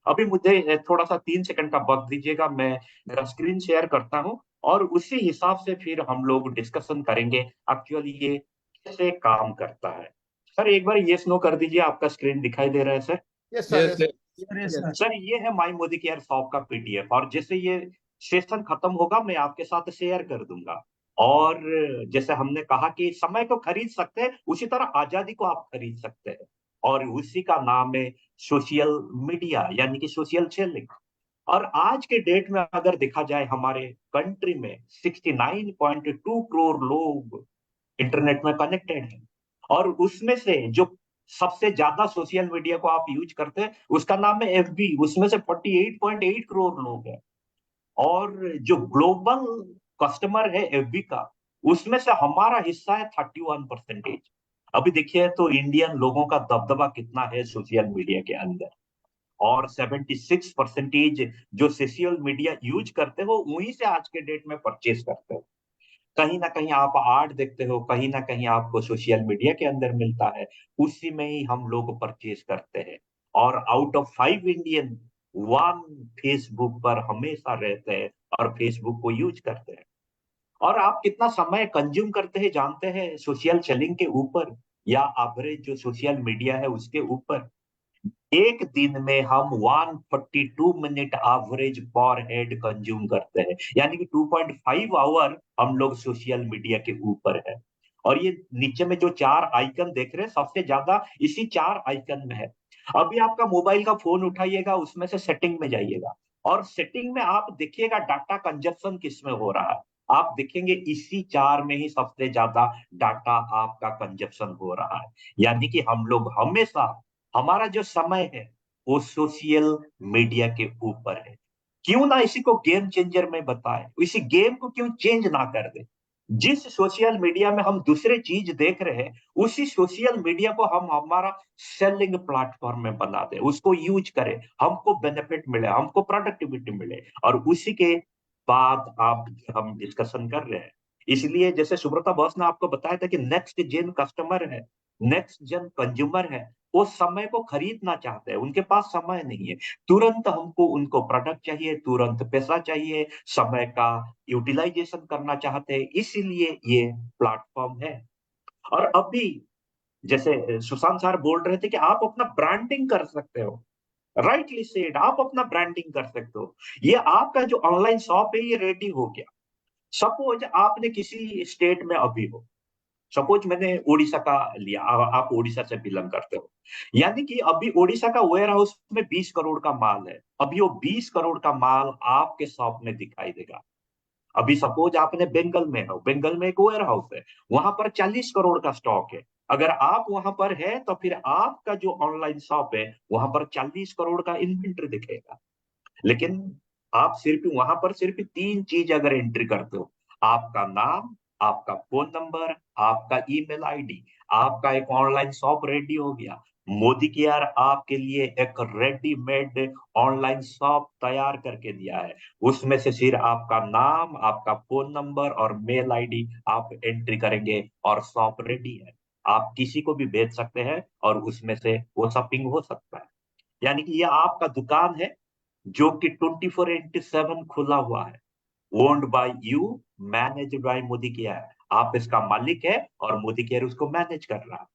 अभी मुझे थोड़ा सा 3 सेकंड का वक्त दीजिएगा, मैं मेरा स्क्रीन शेयर करता हूं और उसी हिसाब से फिर हम लोग डिस्कशन करेंगे एक्चुअली ये कैसे काम करता है। सर एक बार यस नो कर दीजिए, आपका स्क्रीन दिखाई दे रहा है sir? Yes sir, Yes, yes sir ये है माई मोदी केयर शॉप का पीडीएफ, और जैसे ये सेशन खत्म होगा मैं आपके साथ शेयर कर दूंगा। और जैसे हमने कहा कि समय को खरीद सकते हैं, उसी तरह आजादी को आप खरीद सकते हैं, और उसी का नाम है सोशल मीडिया, यानी कि सोशल सेलिंग। और आज के डेट में अगर देखा जाए, हमारे कंट्री में 69.2 करोड़ लोग इंटरनेट में कनेक्टेड हैं, और उसमें से जो सबसे ज्यादा सोशल मीडिया को आप यूज करते हैं उसका नाम है एफबी, उसमें से 48.8 करोड़ लोग हैं। और जो ग्लोबल कस्टमर है एफबी का, उसमें से हमारा हिस्सा है 31%। अभी देखिए तो इंडियन लोगों का दबदबा कितना है सोशल मीडिया के अंदर, और 76% जो सोशल मीडिया यूज करते हो वहीं से आज के डेट में परचेज करते हो। कहीं ना कहीं आप आर्ट देखते हो, कहीं ना कहीं आपको सोशल मीडिया के अंदर मिलता है, उसी में ही हम लोग परचेज करते हैं। और आउट ऑफ 5 इंडियन, 1 फेसबुक पर हमेशा रहते हैं और फेसबुक को यूज करते हैं। और आप कितना समय कंज्यूम करते हैं जानते हैं सोशल सेलिंग के ऊपर, या एवरेज जो सोशल मीडिया है उसके ऊपर? एक दिन में हम 142 मिनट एवरेज पर हेड कंज्यूम करते हैं, यानी कि 2.5 आवर हम लोग सोशल मीडिया के ऊपर है। और ये नीचे में जो 4 आइकन देख रहे हैं, सबसे ज्यादा इसी 4 आइकन में है। अभी आपका मोबाइल का फोन उठाइएगा, उसमें से सेटिंग में जाइएगा, और सेटिंग में आप देखिएगा डाटा कंजप्शन किस में हो रहा है। आप देखेंगे इसी 4 में ही सबसे ज्यादा डाटा आपका कंजप्शन हो रहा है। यानी कि हम लोग हमेशा, हमारा जो समय है वो सोशल मीडिया के ऊपर है। क्यों ना इसी को गेम चेंजर में बताए, इसी गेम को क्यों चेंज ना कर दे? जिस सोशल मीडिया में हम दूसरे चीज देख रहे हैं, उसी सोशल मीडिया को हम हमारा सेलिंग प्लेटफॉर्म में बना दे, उसको यूज करें, हमको बेनिफिट मिले, हमको प्रोडक्टिविटी मिले, और उसी के बाद आप हम डिस्कशन कर रहे हैं। इसलिए जैसे सुब्रता बॉस ने आपको बताया था कि नेक्स्ट जेन कस्टमर है, नेक्स्ट जेन कंज्यूमर है, वो समय को खरीदना चाहते हैं, उनके पास समय नहीं है। तुरंत हमको उनको प्रोडक्ट चाहिए, तुरंत पैसा चाहिए, समय का यूटिलाइजेशन करना चाहते हैं, इसीलिए ये प्लेटफॉर्म है। और अभी जैसे सुशांत सर बोल रहे थे कि आप अपना ब्रांडिंग कर सकते हो, राइटली सेड, आप अपना ब्रांडिंग कर सकते हो। ये आपका जो ऑनलाइन शॉप है ये रेडी हो गया। सपोज आपने किसी स्टेट में अभी हो, सपोज मैंने उड़ीसा का लिया, आप उड़ीसा से बिलोंग करते हो, यानी कि अभी उड़ीसा का वेयर हाउस में 20 करोड़ का माल है। अभी वो 20 करोड़ का माल आपके शॉप में दिखाई देगा। अभी सपोज आपने बंगाल में हो, बंगाल में एक वेयर हाउस है, वहां पर 40 करोड़ का स्टॉक है। अगर आप वहां पर है तो फिर आपका जो ऑनलाइन शॉप है वहां पर 40 करोड़ का इन्वेंट्री दिखेगा। लेकिन आप सिर्फ वहां पर सिर्फ 3 चीज अगर एंट्री करते हो, आपका नाम, आपका फोन नंबर, आपका ईमेल आईडी, आपका एक ऑनलाइन शॉप रेडी हो गया। मोदी केयर आपके लिए एक रेडीमेड ऑनलाइन शॉप तैयार करके दिया है। उसमें से सिर्फ आपका नाम, आपका फोन नंबर और मेल आईडी आप एंट्री करेंगे और शॉप रेडी है। आप किसी को भी भेज सकते हैं और उसमें से वो शॉपिंग हो सकता है। यानी कि ये आपका दुकान है जो कि 24/7 खुला हुआ है, owned by you, managed by Modi care. आप इसका मालिक है और मोदी केयर उसको मैनेज कर रहा है।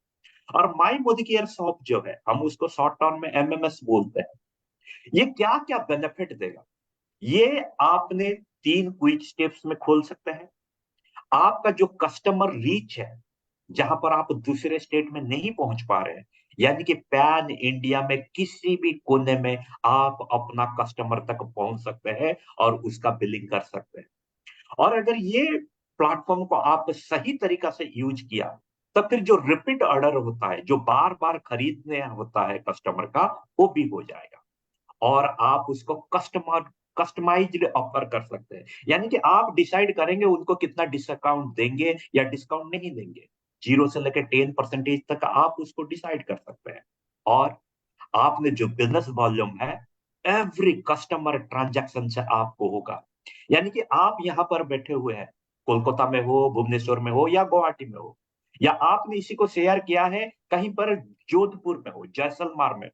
और माई मोदी केयर शॉप जो है, हम उसको शॉर्ट टर्म में एमएमएस बोलते हैं। ये क्या क्या बेनिफिट देगा? ये आपने 3 क्विक स्टेप्स में खोल सकते हैं। आपका जो कस्टमर रीच है, जहां पर आप दूसरे स्टेट में नहीं पहुंच पा रहे हैं, यानी कि पैन इंडिया में किसी भी कोने में आप अपना कस्टमर तक पहुंच सकते हैं और उसका बिलिंग कर सकते हैं। और अगर ये प्लेटफॉर्म को आप सही तरीका से यूज किया, तो फिर जो रिपीट ऑर्डर होता है, जो बार बार खरीदने होता है कस्टमर का, वो भी हो जाएगा। और आप उसको कस्टमाइज्ड ऑफर कर सकते हैं, यानी कि आप डिसाइड करेंगे उनको कितना डिस्काउंट देंगे या डिस्काउंट नहीं देंगे। 0 से लेकर 10% तक आप उसको डिसाइड कर सकते हैं। और आपने जो बिजनेस वॉल्यूम है, एवरी कस्टमर ट्रांजैक्शन से आपको होगा। यानी कि आप यहाँ पर बैठे हुए हैं, कोलकाता में हो, भुवनेश्वर में हो या गुवाहाटी में हो, या आपने इसी को शेयर किया है कहीं पर जोधपुर में हो, जैसलमेर में,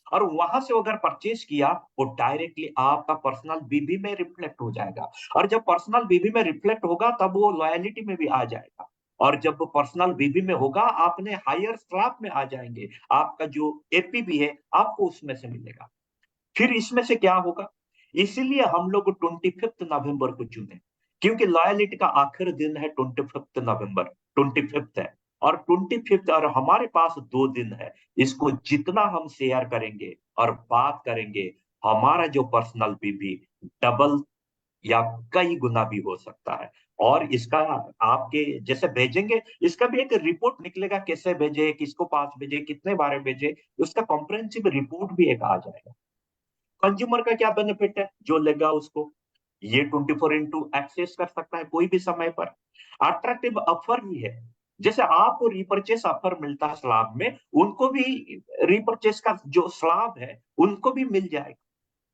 और वहां से अगर परचेज किया, वो डायरेक्टली आपका पर्सनल बीबी में रिफ्लेक्ट हो जाएगा। और जब पर्सनल बीबी में रिफ्लेक्ट होगा तब वो लॉयलिटी में भी आ जाएगा। और जब पर्सनल बीबी में होगा, आपने हायर स्लैब में आ जाएंगे, आपका जो एपीबी है आपको उसमें से मिलेगा। फिर इसमें से क्या होगा? इसीलिए हम लोग 25 नवंबर को चुने, क्योंकि लॉयलिटी का आखिर दिन है 25 नवंबर, 25 है। और 25 और हमारे पास 2 दिन है। इसको जितना हम शेयर करेंगे और बात करेंगे, हमारा जो पर्सनल बीबी डबल या कई गुना भी हो सकता है। और इसका आपके जैसे भेजेंगे, इसका भी एक रिपोर्ट निकलेगा, कैसे भेजे, किसको पास भेजे, कितने बारे भेजे, उसका कॉम्प्रिहेंसिव रिपोर्ट भी एक आ जाएगा। कंज्यूमर का क्या बेनिफिट है? जो लेगा उसको ये 24x एक्सेस कर सकता है कोई भी समय पर। अट्रैक्टिव ऑफर भी है, जैसे आपको रिपर्चेस ऑफर मिलता है स्लैब में, उनको भी रिपर्चेस का जो स्लैब है उनको भी मिल जाएगा।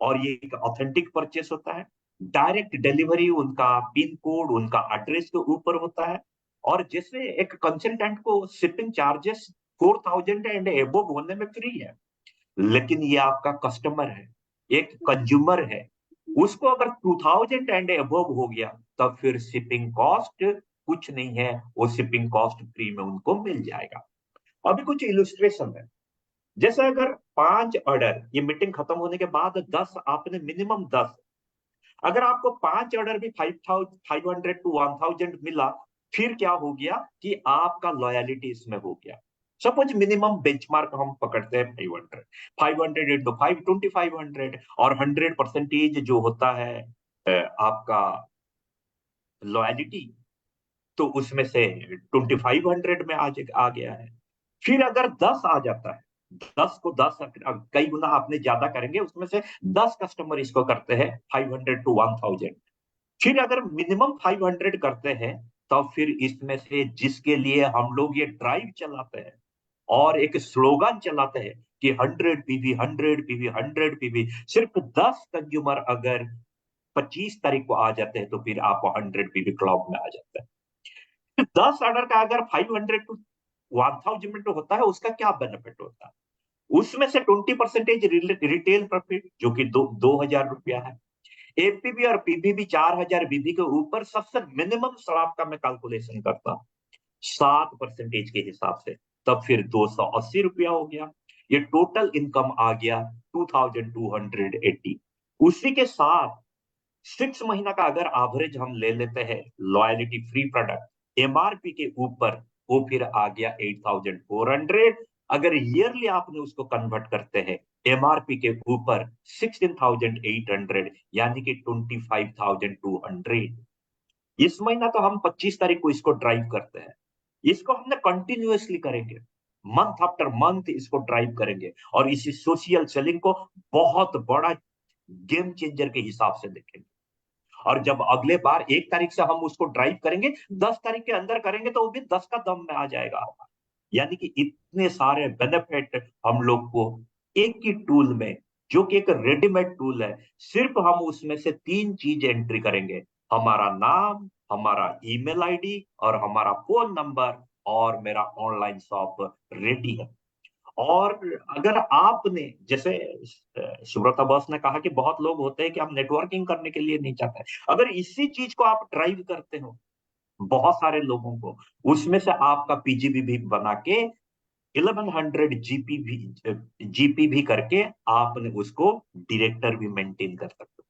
और ये एक ऑथेंटिक परचेस होता है। डायरेक्ट डिलीवरी उनका पिन कोड, उनका एड्रेस के ऊपर होता है। और जैसे एक कंसल्टेंट को शिपिंग चार्जेस 4000 एंड एबव होने में फ्री है, लेकिन ये आपका कस्टमर है, एक कंज्यूमर है, उसको अगर 2000 एंड एबव हो गया तब फिर शिपिंग कॉस्ट कुछ नहीं है, वो शिपिंग कॉस्ट फ्री में उनको मिल जाएगा। अभी कुछ इलस्ट्रेशन है। जैसे अगर 5 ऑर्डर, ये मीटिंग खत्म होने के बाद 10, आपने मिनिमम 10, अगर आपको 5 ऑर्डर भी 500 टू 1000 मिला, फिर क्या हो गया कि आपका लॉयलिटी इसमें हो गया। सपोज मिनिमम बेंचमार्क हम पकड़ते हैं 500 इंटू 5 2500, और 100% जो होता है आपका लॉयलिटी, तो उसमें से 2500 में आ गया है। फिर अगर 10 आ जाता है, 10 को 10 कई गुना आपने ज्यादा करेंगे, उसमें से 10 कस्टमर इसको करते हैं 500 टू 1000, फिर अगर मिनिमम 500 करते हैं, तब फिर इसमें से जिसके लिए हम लोग ये ड्राइव चलाते हैं और एक स्लोगन चलाते हैं कि 100 पीवी 100 पीवी 100 पीवी, सिर्फ 10 कंज्यूमर अगर 25 तारीख को आ जाते हैं तो फिर आप 100 पीवी क्लब में आ जाते हैं। 10 ऑर्डर का अगर 500 टू 1000 होता है, उसका क्या बेनिफिट होता है? उसमें से 20% रिटेल प्रॉफिट, जो कि 2000 रुपया है। एपीबी और पीबीबी 4000 बीबी के ऊपर सबसे मिनिमम स्लैब का मैं कैलकुलेशन करता हूं 7% के हिसाब से, तब फिर 280 रुपया हो गया। ये टोटल इनकम आ गया 2280। उसी के साथ 6 महीना का अगर एवरेज हम ले लेते हैं लॉयलिटी फ्री प्रोडक्ट एमआरपी के ऊपर, वो फिर आ गया 8400। अगर ईयरली आपने उसको कन्वर्ट करते हैं एमआरपी के ऊपर 16800, यानी कि 25200। इस महीना तो हम 25 तारीख को इसको ड्राइव करते हैं, इसको हमने कंटिन्यूअसली करेंगे, मंथ आफ्टर मंथ इसको ड्राइव करेंगे, और इसी सोशल सेलिंग को बहुत बड़ा गेम चेंजर के हिसाब से देखेंगे। और जब अगले बार 1 तारीख से हम उसको ड्राइव करेंगे, 10 तारीख के अंदर करेंगे तो वो भी 10 का दम में आ जाएगा। यानी कि इतने सारे बेनिफिट हम लोग को एक ही टूल में, जो कि एक रेडीमेड टूल है, सिर्फ हम उसमें से 3 चीज एंट्री करेंगे, हमारा नाम, हमारा ईमेल आईडी और हमारा फोन नंबर, और मेरा ऑनलाइन शॉप रेडी है। और अगर आपने, जैसे सुब्रता बॉस ने कहा कि बहुत लोग होते हैं कि हम नेटवर्किंग करने के लिए नहीं चाहते, अगर इसी चीज को आप ड्राइव करते हो बहुत सारे लोगों को, उसमें से आपका पीजीबी भी बना के 1100 जीपी भी करके आपने उसको डायरेक्टर भी मेंटेन कर सकते हो।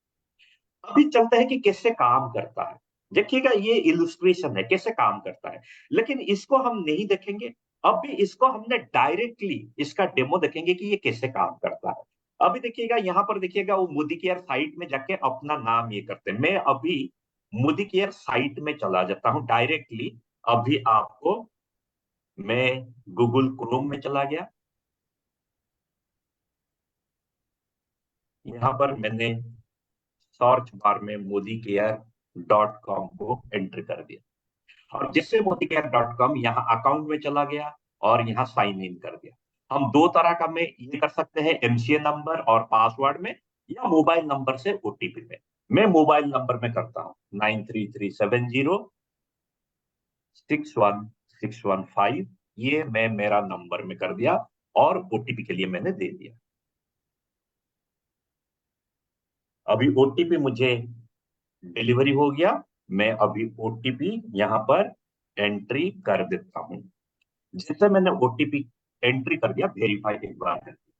अभी चलते हैं कि कैसे काम करता है। देखिएगा, ये इलस्ट्रेशन है कैसे काम करता है, लेकिन इसको हम नहीं देखेंगे अभी, इसको हमने डायरेक्टली इसका डेमो देखेंगे कि ये कैसे काम करता है। अभी देखिएगा, यहाँ पर देखिएगा, वो मोदी केयर साइट में जाके अपना नाम ये करते हैं। मैं अभी मोदी केयर साइट में चला जाता हूं डायरेक्टली। अभी आपको, मैं गूगल क्रोम में चला गया, यहाँ पर मैंने सर्च बार में modicare.com को एंटर कर दिया, और जिससे modicare.com यहाँ अकाउंट में चला गया और यहाँ साइन इन कर दिया। हम 2 तरह का में ये कर सकते हैं, एमसीए नंबर और पासवर्ड में, या मोबाइल नंबर से ओटीपी में। मैं मोबाइल नंबर में करता हूँ 9337061615, ये मैं मेरा नंबर में कर दिया, और ओटीपी के लिए मैंने दे दिया। अभी ओटीपी मुझे डिलीवरी हो गया, मैं अभी ओटीपी यहाँ पर एंट्री कर देता हूं। जैसे मैंने ओटीपी एंट्री कर दिया, वेरीफाई एक बार कर दिया।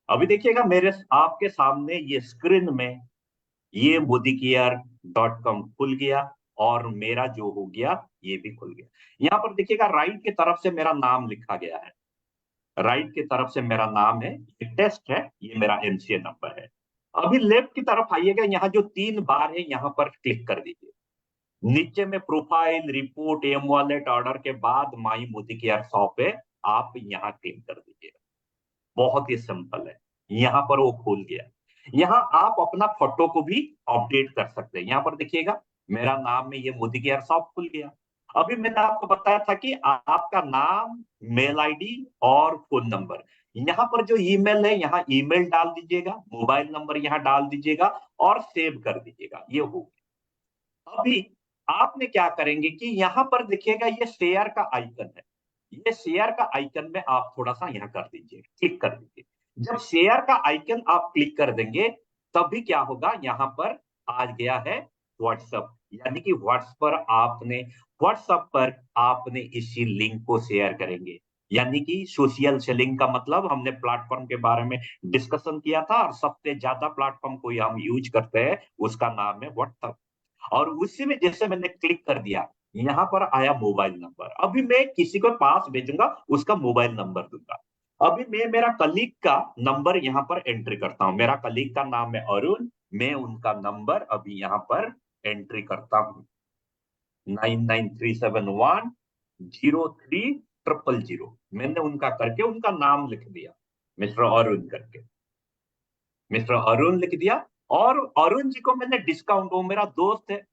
अभी देखिएगा, मेरे आपके सामने ये स्क्रीन में ये modicare.com खुल गया, और मेरा जो हो गया ये भी खुल गया। यहाँ पर देखिएगा, राइट की तरफ से मेरा नाम लिखा गया है, राइट की तरफ से मेरा नाम है, ये टेस्ट है, ये मेरा एमसीए नंबर है। अभी लेफ्ट की तरफ आइएगा, यहाँ जो 3 बार है यहाँ पर क्लिक कर दीजिए। नीचे में profile, report, M wallet, order के बाद माई मोदी केयर शॉप है, आप यहाँ क्लिक कर दीजिएगा। बहुत ही सिंपल है, यहाँ पर वो खुल गया। यहाँ आप अपना फोटो को भी अपडेट कर सकते हैं। यहाँ पर देखिएगा, मेरा नाम में ये मोदी केयर शॉप खुल गया। अभी मैंने आपको बताया था कि आपका नाम, मेल आईडी और फोन नंबर, यहाँ पर जो ईमेल है, यहाँ ईमेल डाल दीजिएगा, मोबाइल नंबर यहाँ डाल दीजिएगा और सेव कर दीजिएगा। ये हो गया। अभी आपने क्या करेंगे कि यहाँ पर देखिएगा ये शेयर का आइकन है, ये शेयर का आइकन में आप थोड़ा सा यहाँ कर दीजिए, क्लिक कर दीजिए। जब शेयर का आइकन आप क्लिक कर देंगे तभी क्या होगा, यहाँ पर आ गया है व्हाट्सएप, यानी कि व्हाट्सएप पर आपने इसी लिंक को शेयर करेंगे। यानी कि सोशल सेलिंग का मतलब हमने प्लेटफॉर्म के बारे में डिस्कशन किया था, और सबसे ज्यादा प्लेटफॉर्म को हम यूज करते हैं उसका नाम है व्हाट्सएप। और उसी में जैसे मैंने क्लिक कर दिया, यहाँ पर आया मोबाइल नंबर। अभी मैं किसी को पास भेजूंगा, उसका मोबाइल नंबर दूंगा। अभी मैं मेरा कलीग का नंबर यहाँ पर एंट्री करता हूँ। मेरा कलीग का नाम है अरुण, मैं उनका नंबर अभी यहाँ पर एंट्री करता हूँ, 9937103000। मैंने उनका करके उनका नाम लिख दिया, मिस्टर अरुण करके, मिस्टर अरुण लिख दिया। और अरुण जी को मैंने डिस्काउंट, वो मेरा दोस्त है,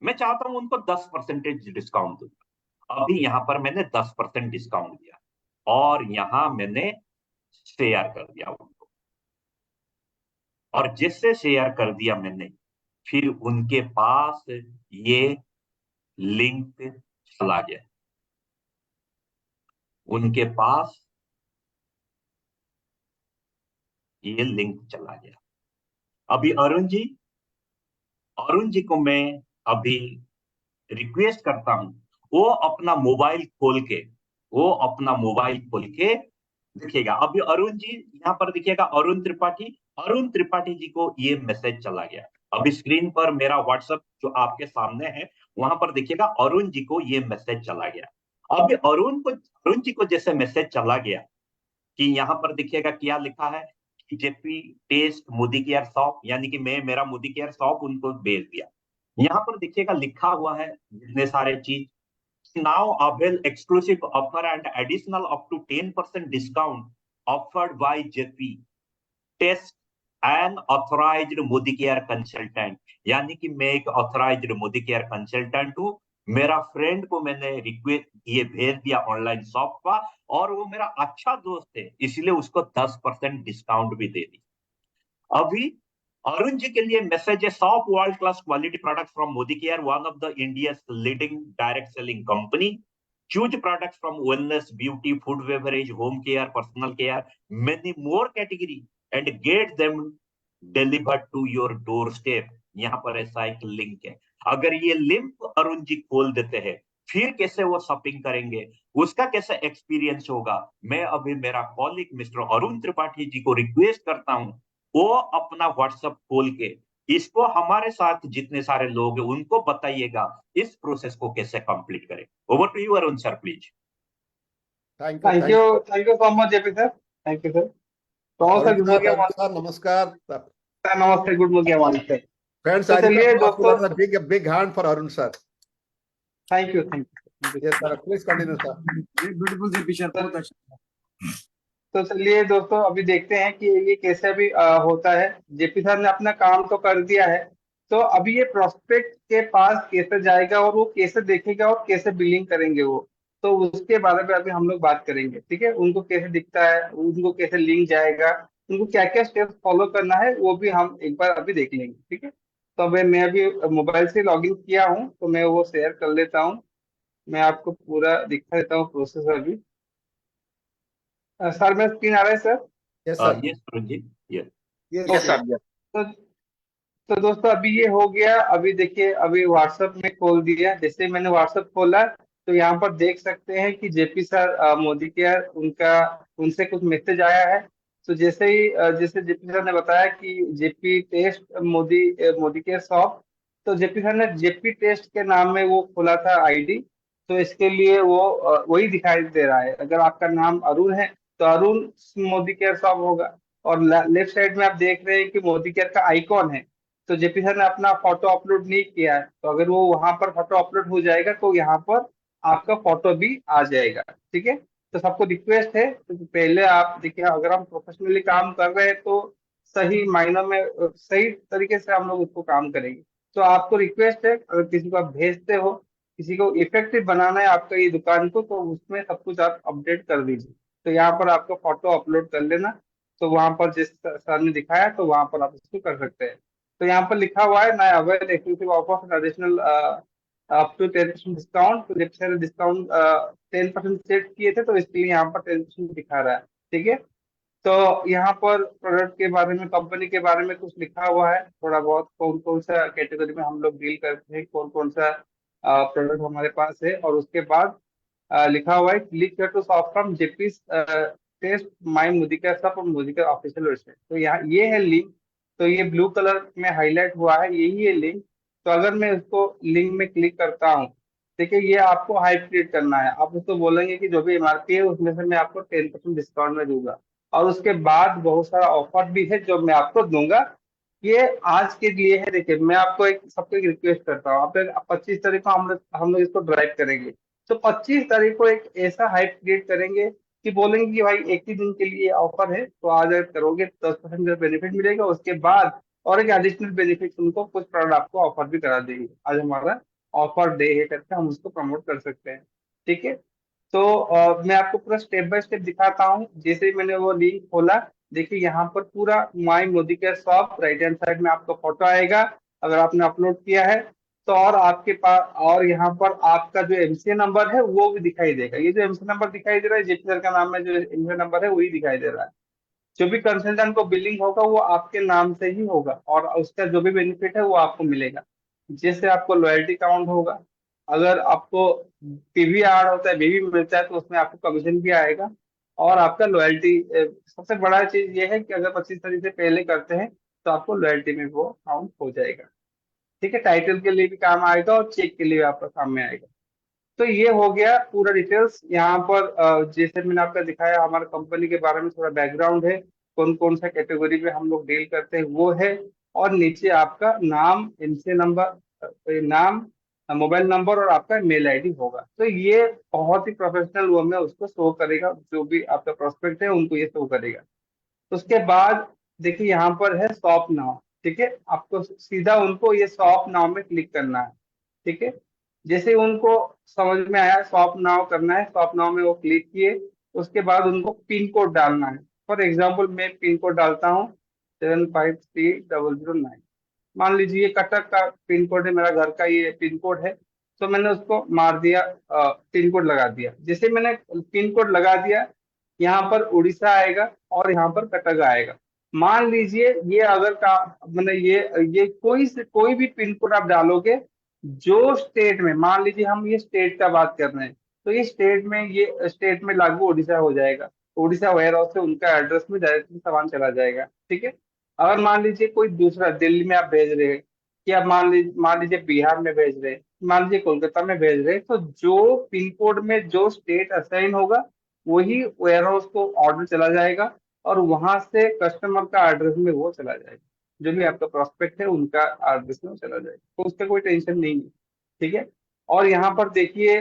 मैं चाहता हूं उनको 10% डिस्काउंट दूंगा। अभी यहाँ पर मैंने 10% डिस्काउंट दिया और यहाँ मैंने शेयर कर दिया उनको। और जिससे शेयर कर दिया मैंने, फिर उनके पास ये लिंक चला गया, उनके पास ये लिंक चला गया। अभी अरुण जी को मैं अभी रिक्वेस्ट करता हूं, वो अपना मोबाइल खोल के देखिएगा। अभी अरुण जी यहाँ पर देखिएगा, अरुण त्रिपाठी जी को ये मैसेज चला गया। अभी स्क्रीन पर मेरा व्हाट्सएप जो आपके सामने है, वहां पर देखिएगा अरुण जी को ये मैसेज चला गया। अभी अरुण जी को जैसे मैसेज चला गया कि यहाँ पर देखिएगा क्या लिखा है, JP test Modicare shop, यानी कि मैं मेरा मोदी केयर शॉप उनको भेज दिया। यहाँ पर देखिएगा लिखा हुआ है जितने सारे चीज, now avail exclusive offer and additional up to 10% discount offered by JP Test an authorized Modi care consultant. यानी कि मैं एक ऑथराइज्ड मोदी केयर कंसल्टेंट हूँ, मेरा फ्रेंड को मैंने रिक्वेस्ट ये भेज दिया ऑनलाइन शॉप का, और वो मेरा अच्छा दोस्त है, इसलिए उसको 10% डिस्काउंट भी दे दी। अभी अरुण जी के लिए मैसेज है, shop world class quality products from Modi care, one of the India's leading direct selling company. Choose products from wellness, beauty, food, beverage, home care, personal care, many more category and get them delivered to your doorstep। यहाँ पर ऐसा एक link है। अगर ये link Arun ji खोल देते हैं, फिर कैसे वो शॉपिंग करेंगे, उसका कैसे एक्सपीरियंस होगा, मैं अभी मेरा कॉलीग मिस्टर अरुण त्रिपाठी जी को रिक्वेस्ट करता हूँ, वो अपना व्हाट्सएप खोल के इसको हमारे साथ जितने सारे लोग हैं उनको बताइएगा इस प्रोसेस को कैसे कंप्लीट करें। Over to you Arun sir please. Thank thank you so much JP sir, thank you sir. तो सर गुड मॉर्निंग सर, नमस्कार सर, नमस्ते, गुड मॉर्निंग सर। फ्रेंड्स। तो चलिए दोस्तों, big hand for Arun sir. Thank you yes sir, please continue sir. Beautiful JP sir, बहुत अच्छा। तो चलिए दोस्तों, अभी देखते हैं कि ये कैसे अभी होता है। जेपी सर ने अपना काम तो कर दिया है, तो अभी ये प्रोस्पेक्ट के पास कैसे जाएगा और वो कैसे देखेगा और कैसे बिलिंग करेंगे वो, तो उसके बारे में अभी हम लोग बात करेंगे। ठीक है, उनको कैसे दिखता है, उनको कैसे लिंक जाएगा, उनको क्या क्या स्टेप्स फॉलो करना है, वो भी हम एक बार अभी देख लेंगे। ठीक है, तो अभी मैं अभी मोबाइल से लॉगिन किया हूँ, तो मैं वो शेयर कर लेता हूँ। मैं आपको पूरा दिखा देता हूँ प्रोसेस अभी। सर मैं स्क्रीन आ रहा है sir? Yes sir. Yes Arun ji, yes yes sir. तो दोस्तों अभी ये हो गया। अभी देखिए, अभी व्हाट्सएप में खोल दिया। जैसे मैंने व्हाट्सएप खोला तो यहाँ पर देख सकते हैं कि जेपी सर मोदी केयर, उनसे कुछ मैसेज आया है। तो जैसे ही जैसे जेपी सर ने बताया कि JP test Modicare shop, तो जेपी सर ने जेपी टेस्ट के नाम में वो खोला था आईडी। तो इसके लिए वो वही दिखाई दे रहा है। अगर आपका नाम अरुण है तो अरुण मोदी केयर शॉप होगा, और लेफ्ट साइड में आप देख रहे हैं कि मोदी केयर का आइकॉन है। तो जेपी सर ने अपना फोटो अपलोड नहीं किया है, तो अगर वो वहां पर फोटो अपलोड हो जाएगा तो यहाँ पर आपका फोटो भी आ जाएगा। ठीक है, तो सबको रिक्वेस्ट है, तो पहले आप देखिए, अगर हम प्रोफेशनली काम कर रहे हैं तो सही मायनों में सही तरीके से हम लोग उसको काम करेंगे। तो आपको रिक्वेस्ट है, अगर किसी को आप भेजते हो, किसी को इफेक्टिव बनाना है आपका ये दुकान को, तो उसमें सब कुछ आप अपडेट कर दीजिए। तो यहाँ पर आपको फोटो अपलोड कर लेना। तो वहां पर जिस सर ने दिखाया तो वहां पर आप इसको कर सकते हैं। तो यहाँ पर लिखा हुआ है ना, avail exclusive offer additional up to 10% discount. तो जब से डिस्काउंट 10% सेट किए थे तो इसके लिए यहाँ पर 10% दिखा रहा है। ठीक है, तो यहाँ पर प्रोडक्ट के बारे में, कंपनी के बारे में कुछ लिखा हुआ है थोड़ा बहुत, कौन कौन सा कैटेगरी में हम लोग डील करते हैं, कौन कौन सा प्रोडक्ट हमारे पास है। और उसके बाद लिखा हुआ है क्लिक कर to shop from JP test my मुदिका शॉप और मुदिका ऑफिशियल वेबसाइट। तो यहाँ ये है लिंक, तो ये ब्लू कलर में हाईलाइट हुआ है, यही है लिंक। तो अगर मैं उसको लिंक में क्लिक करता हूँ, देखिए ये आपको हाइप क्रिएट करना है। आप उसको बोलेंगे कि जो भी एमआरपी है उसमें से मैं आपको 10% डिस्काउंट में दूंगा। और उसके बाद बहुत सारा ऑफर भी है जो मैं आपको दूंगा। ये आज के लिए है। देखिए मैं आपको सबको एक रिक्वेस्ट करता हूँ, आप 25 तारीख को हम लोग इसको ड्राइव करेंगे। तो 25 तारीख को एक ऐसा हाइप क्रिएट करेंगे कि बोलेंगे कि भाई एक ही दिन के लिए ऑफर है, तो आज अगर करोगे 10% का बेनिफिट मिलेगा। उसके बाद और एक एडिशनल बेनिफिट, उनको कुछ प्रोडक्ट आपको ऑफर भी करा देंगे। आज हमारा ऑफर डे है करके हम उसको प्रमोट कर सकते हैं। ठीक है, तो मैं आपको पूरा स्टेप बाय स्टेप दिखाता हूँ। जैसे ही मैंने वो लिंक खोला, देखिए यहाँ पर पूरा my Modicare shop, right hand side में आपका फोटो आएगा अगर आपने अपलोड किया है तो। और आपके पास, और यहाँ पर आपका जो एमसीए नंबर है वो भी दिखाई देगा। ये जो एमसीए नंबर दिखाई दे रहा है, जेपी सर का नाम है, जो एमसीए नंबर है वही दिखाई दे रहा है। जो भी कंसल्टेंट को बिलिंग होगा वो आपके नाम से ही होगा, और उसका जो भी बेनिफिट है वो आपको मिलेगा। जैसे आपको लॉयल्टी काउंट होगा, अगर आपको पीवीआर होता है, बीवी मिलता है, तो उसमें आपको कमीशन भी आएगा। और आपका लॉयल्टी, सबसे बड़ा चीज ये है कि अगर 25 तारीख से पहले करते हैं तो आपको लॉयल्टी में वो काउंट हो जाएगा। ठीक है, टाइटल के लिए भी काम आएगा और चेक के लिए आपका काम में आएगा। तो ये हो गया पूरा डिटेल्स। यहाँ पर जैसे मैंने आपका दिखाया, हमारे कंपनी के बारे में थोड़ा बैकग्राउंड है, कौन कौन सा कैटेगरी में हम लोग डील करते हैं वो है। और नीचे आपका नाम, एमसी नंबर, नाम, मोबाइल नंबर और आपका मेल आईडी होगा। तो ये बहुत ही प्रोफेशनल वो में उसको शो करेगा, जो भी आपका प्रोस्पेक्ट है उनको ये शो करेगा। उसके बाद देखिए यहाँ पर है शॉप नाउ। ठीक है, आपको सीधा उनको ये शॉप नाउ में क्लिक करना है। ठीक है, जैसे उनको समझ में आया शॉप नाउ करना है, शॉप नाउ में वो क्लिक किए। उसके बाद उनको पिन कोड डालना है। फॉर एग्जाम्पल मैं पिन कोड डालता हूँ 753009। मान लीजिए ये कटक का पिन कोड है, मेरा घर का ये पिन कोड है। तो मैंने उसको मार दिया, पिन कोड लगा दिया। जैसे मैंने पिन कोड लगा दिया, यहाँ पर उड़ीसा आएगा और यहाँ पर कटक आएगा। मान लीजिए ये अगर का मैंने ये कोई भी पिन कोड आप डालोगे जो स्टेट में, मान लीजिए हम ये स्टेट का बात कर रहे हैं, तो ये स्टेट में लागू उड़ीसा हो जाएगा। उड़ीसा वेयर हाउस से उनका एड्रेस में डायरेक्टली सामान चला जाएगा। ठीक है, अगर मान लीजिए कोई दूसरा, दिल्ली में आप भेज रहे हैं, कि आप मान लीजिए बिहार में भेज रहे हैं, मान लीजिए कोलकाता में भेज रहे हैं, तो जो पिन कोड में जो स्टेट असाइन होगा वही वेयर हाउस को ऑर्डर चला जाएगा, और वहां से कस्टमर का एड्रेस में वो चला जाएगा। जो भी आपका प्रोस्पेक्ट है उनका एड्रेस में चला जाएगा, तो उसका कोई टेंशन नहीं है। ठीक है, और यहाँ पर देखिए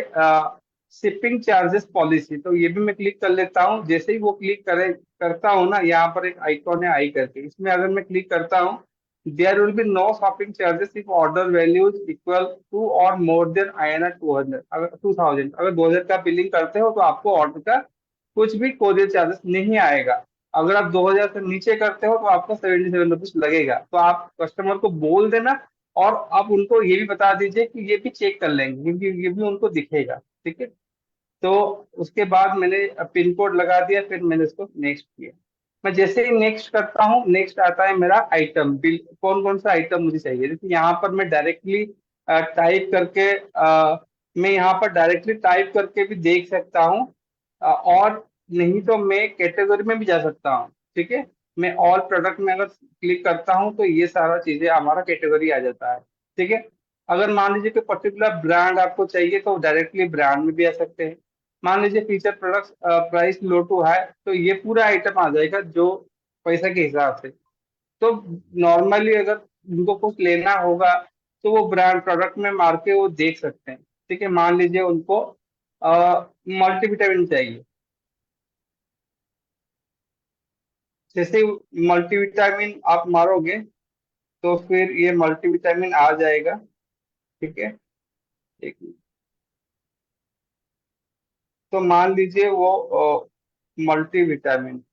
शिपिंग चार्जेस पॉलिसी, तो ये भी मैं क्लिक कर लेता हूँ। जैसे ही वो क्लिक करता हूँ ना, यहाँ पर एक आइकॉन है आई करके, इसमें अगर मैं क्लिक करता हूँ, there will be no shopping charges if order values equal to or more then INR 200। अगर 2000, अगर 2000 का बिलिंग करते हो तो आपको ऑर्डर का कुछ भी कोरियर चार्जेस नहीं आएगा। अगर आप 2000 से नीचे करते हो तो आपको 77 रुपीज लगेगा। तो आप कस्टमर को बोल देना, और आप उनको ये भी बता दीजिए कि ये भी चेक कर लेंगे, क्योंकि ये भी उनको दिखेगा। ठीक है, तो उसके बाद मैंने पिन कोड लगा दिया, फिर मैंने इसको नेक्स्ट किया। मैं जैसे ही नेक्स्ट करता हूँ, नेक्स्ट आता है मेरा आइटम बिल, कौन कौन सा आइटम मुझे चाहिए। जैसे यहाँ पर मैं डायरेक्टली टाइप करके मैं यहाँ पर डायरेक्टली टाइप करके भी देख सकता हूँ, और नहीं तो मैं कैटेगरी में भी जा सकता हूँ। ठीक है, मैं ऑल प्रोडक्ट में अगर क्लिक करता हूँ तो ये सारा चीजें हमारा कैटेगरी आ जाता है। ठीक है, अगर मान लीजिए कि पर्टिकुलर ब्रांड आपको चाहिए तो डायरेक्टली ब्रांड में भी आ सकते हैं। मान लीजिए feature products price low to high, तो ये पूरा आइटम आ जाएगा जो पैसा के हिसाब से। तो नॉर्मली अगर उनको कुछ लेना होगा तो वो ब्रांड प्रोडक्ट में मार के वो देख सकते हैं। ठीक है, मान लीजिए उनको मल्टीविटामिन चाहिए, जैसे मल्टीविटामिन आप मारोगे तो फिर ये मल्टीविटामिन आ जाएगा। ठीक है, एक मिनट। तो मान लीजिए वो मल्टीविटामिन।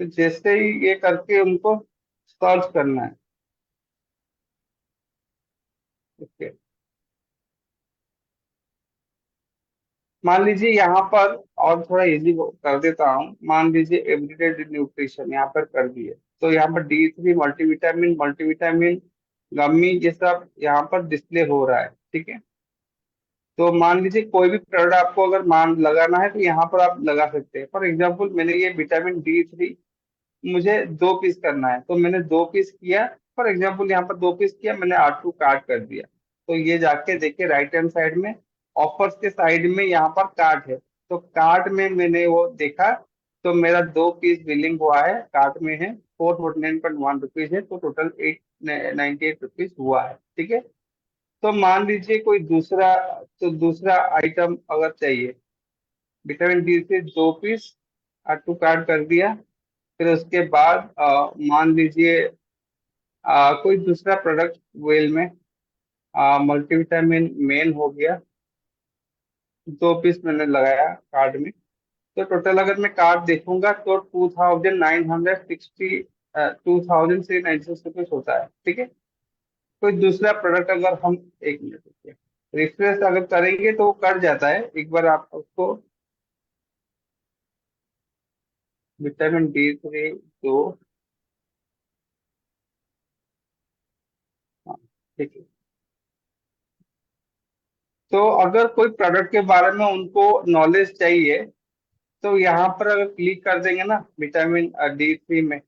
तो जैसे ही ये करके उनको सर्च करना है। ओके, मान लीजिए यहाँ पर, और थोड़ा इजी कर देता हूँ, मान लीजिए एवरीडे न्यूट्रिशन यहाँ पर कर दिए, तो यहाँ पर D3 मल्टीविटामिन, मल्टीविटामिन गम्मी, ये सब यहाँ पर डिस्प्ले हो रहा है। ठीक है, तो मान लीजिए कोई भी प्रोडक्ट आपको अगर मान लगाना है तो यहाँ पर आप लगा सकते हैं। फॉर एग्जाम्पल मैंने ये विटामिन D3 मुझे 2 पीस करना है, तो मैंने 2 पीस किया। फॉर एग्जाम्पल यहाँ पर 2 पीस किया, मैंने R2 कार्ट कर दिया। तो ये जाके देखिए राइट हैंड साइड में ऑफर्स के साइड में यहाँ पर कार्ट है, तो कार्ट में मैंने वो देखा, तो मेरा 2 पीस बिलिंग हुआ है, कार्ट में है 449.1 रुपीज है, तो टोटल 898 रुपीज हुआ है। ठीक है, तो मान लीजिए कोई दूसरा, तो दूसरा आइटम अगर चाहिए, विटामिन डी से 2 पीस R2 कार्ट कर दिया। फिर उसके बाद मान लीजिए कोई दूसरा प्रोडक्ट वेल में मल्टीविटामिन मेन हो गया, 2 पीस मैंने लगाया कार्ड में। तो टोटल अगर मैं कार्ड देखूंगा तो 2,396 होता है। ठीक है, कोई दूसरा प्रोडक्ट अगर हम, एक मिनट देखिए, रिफ्रेश अगर करेंगे तो वो कट जाता है। एक बार आप उसको, विटामिन D3 2, हाँ, ठीक है। तो अगर कोई प्रोडक्ट के बारे में उनको नॉलेज चाहिए, तो यहाँ पर अगर क्लिक कर देंगे ना विटामिन D3 में,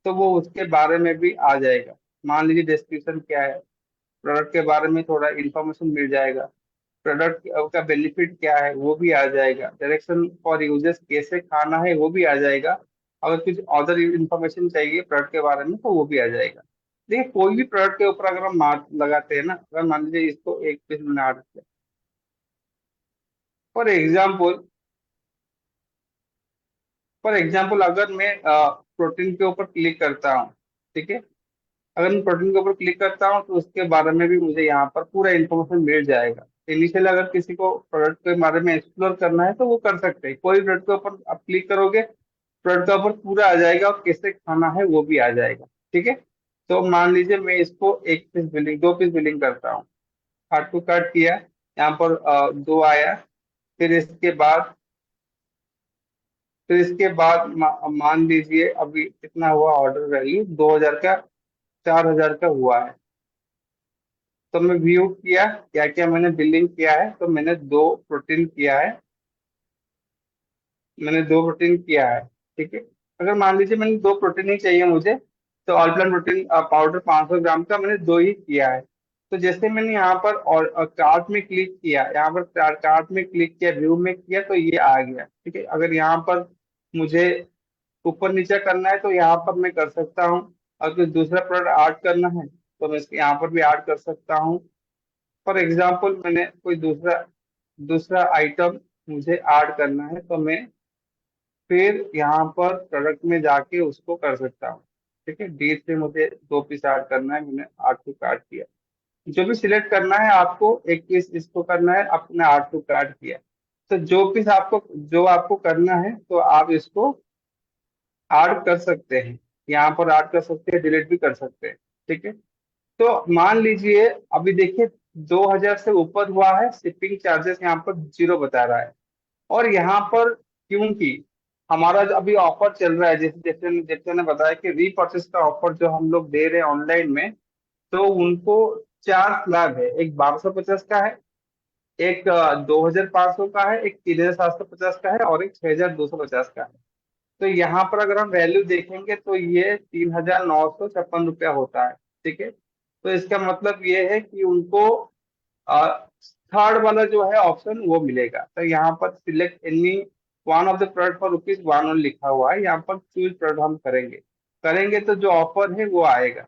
तो वो उसके बारे में भी आ जाएगा। मान लीजिए डिस्क्रिप्शन क्या है, प्रोडक्ट के बारे में थोड़ा इंफॉर्मेशन मिल जाएगा, प्रोडक्ट का बेनिफिट क्या है वो भी आ जाएगा, डायरेक्शन फॉर यूजर्स कैसे खाना है वो भी आ जाएगा। अगर कुछ अदर इंफॉर्मेशन चाहिए प्रोडक्ट के बारे में तो वो भी आ जाएगा। देखिए कोई भी प्रोडक्ट के ऊपर अगर हम मार्क लगाते हैं ना, अगर मान लीजिए इसको 1 पीस बना देते हैं, फॉर एग्जाम्पल, अगर मैं प्रोटीन के ऊपर क्लिक करता हूँ, ठीक है, अगर मैं प्रोटीन के ऊपर क्लिक करता हूँ तो उसके बारे में भी मुझे यहाँ पर पूरा इन्फॉर्मेशन मिल जाएगा। इनिशियली अगर किसी को प्रोडक्ट के बारे में एक्सप्लोर करना है तो वो कर सकते हैं, कोई प्रोडक्ट के ऊपर आप क्लिक करोगे, प्रोडक्ट के ऊपर पूरा आ जाएगा और कैसे खाना है वो भी आ जाएगा। ठीक है, तो मान लीजिए मैं इसको 1 पीस बिलिंग, 2 पीस बिलिंग करता हूँ, कार्ड टू कार्ड किया, यहाँ पर 2 आया। फिर इसके बाद, मान लीजिए अभी कितना हुआ, ऑर्डर वैल्यू 2000 का, 4000 का हुआ है। तो मैं व्यू किया, क्या क्या मैंने बिलिंग किया है, तो मैंने 2 प्रोटीन किया है, ठीक है। अगर मान लीजिए मैंने 2 प्रोटीन ही चाहिए मुझे, तो ऑल प्लान प्रोटीन पाउडर 500 ग्राम का मैंने 2 ही किया है। तो जैसे मैंने यहाँ पर और कार्ट में क्लिक किया, यहाँ पर कार्ट में क्लिक किया, व्यू में किया, तो ये आ गया। ठीक है, अगर यहाँ पर मुझे ऊपर नीचे करना है तो यहाँ पर मैं कर सकता हूँ। अगर कोई दूसरा प्रोडक्ट ऐड करना है तो मैं इसके यहाँ पर भी ऐड कर सकता हूँ। फॉर एग्जाम्पल मैंने कोई दूसरा आइटम मुझे ऐड करना है, तो मैं फिर यहाँ पर प्रोडक्ट में जाके उसको कर सकता हूँ। ठीक है, D3 मुझे 2 पीस ऐड करना है, मैंने 8 को काट किया। जो भी सिलेक्ट करना है आपको, 1 पीस इसको करना है, आपने 8 को काट किया। तो जो आपको करना है तो आप इसको ऐड कर सकते हैं, यहाँ पर ऐड कर सकते हैं, डिलीट भी कर सकते हैं। ठीक है, तो मान लीजिए अभी देखिए 2000 से ऊपर हुआ है, शिपिंग चार्जेस यहाँ पर 0 बता रहा है। और यहाँ पर क्योंकि हमारा अभी ऑफर चल रहा है, जैसे जैसे जैसे मैंने बताया कि रीपर्चेस का ऑफर जो हम लोग दे रहे हैं ऑनलाइन में, तो उनको 4 स्लैब है, एक 1250 का है, एक 2500 का है, एक 3750 का है, और एक 6250 का है। तो यहाँ पर अगर हम वैल्यू देखेंगे तो ये 3956 रुपया होता है। ठीक है, तो इसका मतलब ये है कि उनको थर्ड वाला जो है ऑप्शन वो मिलेगा। तो यहाँ पर select any one of the product for ₹1 लिखा हुआ है, यहाँ पर चूज प्रोडक्ट हम करेंगे तो जो ऑफर है वो आएगा।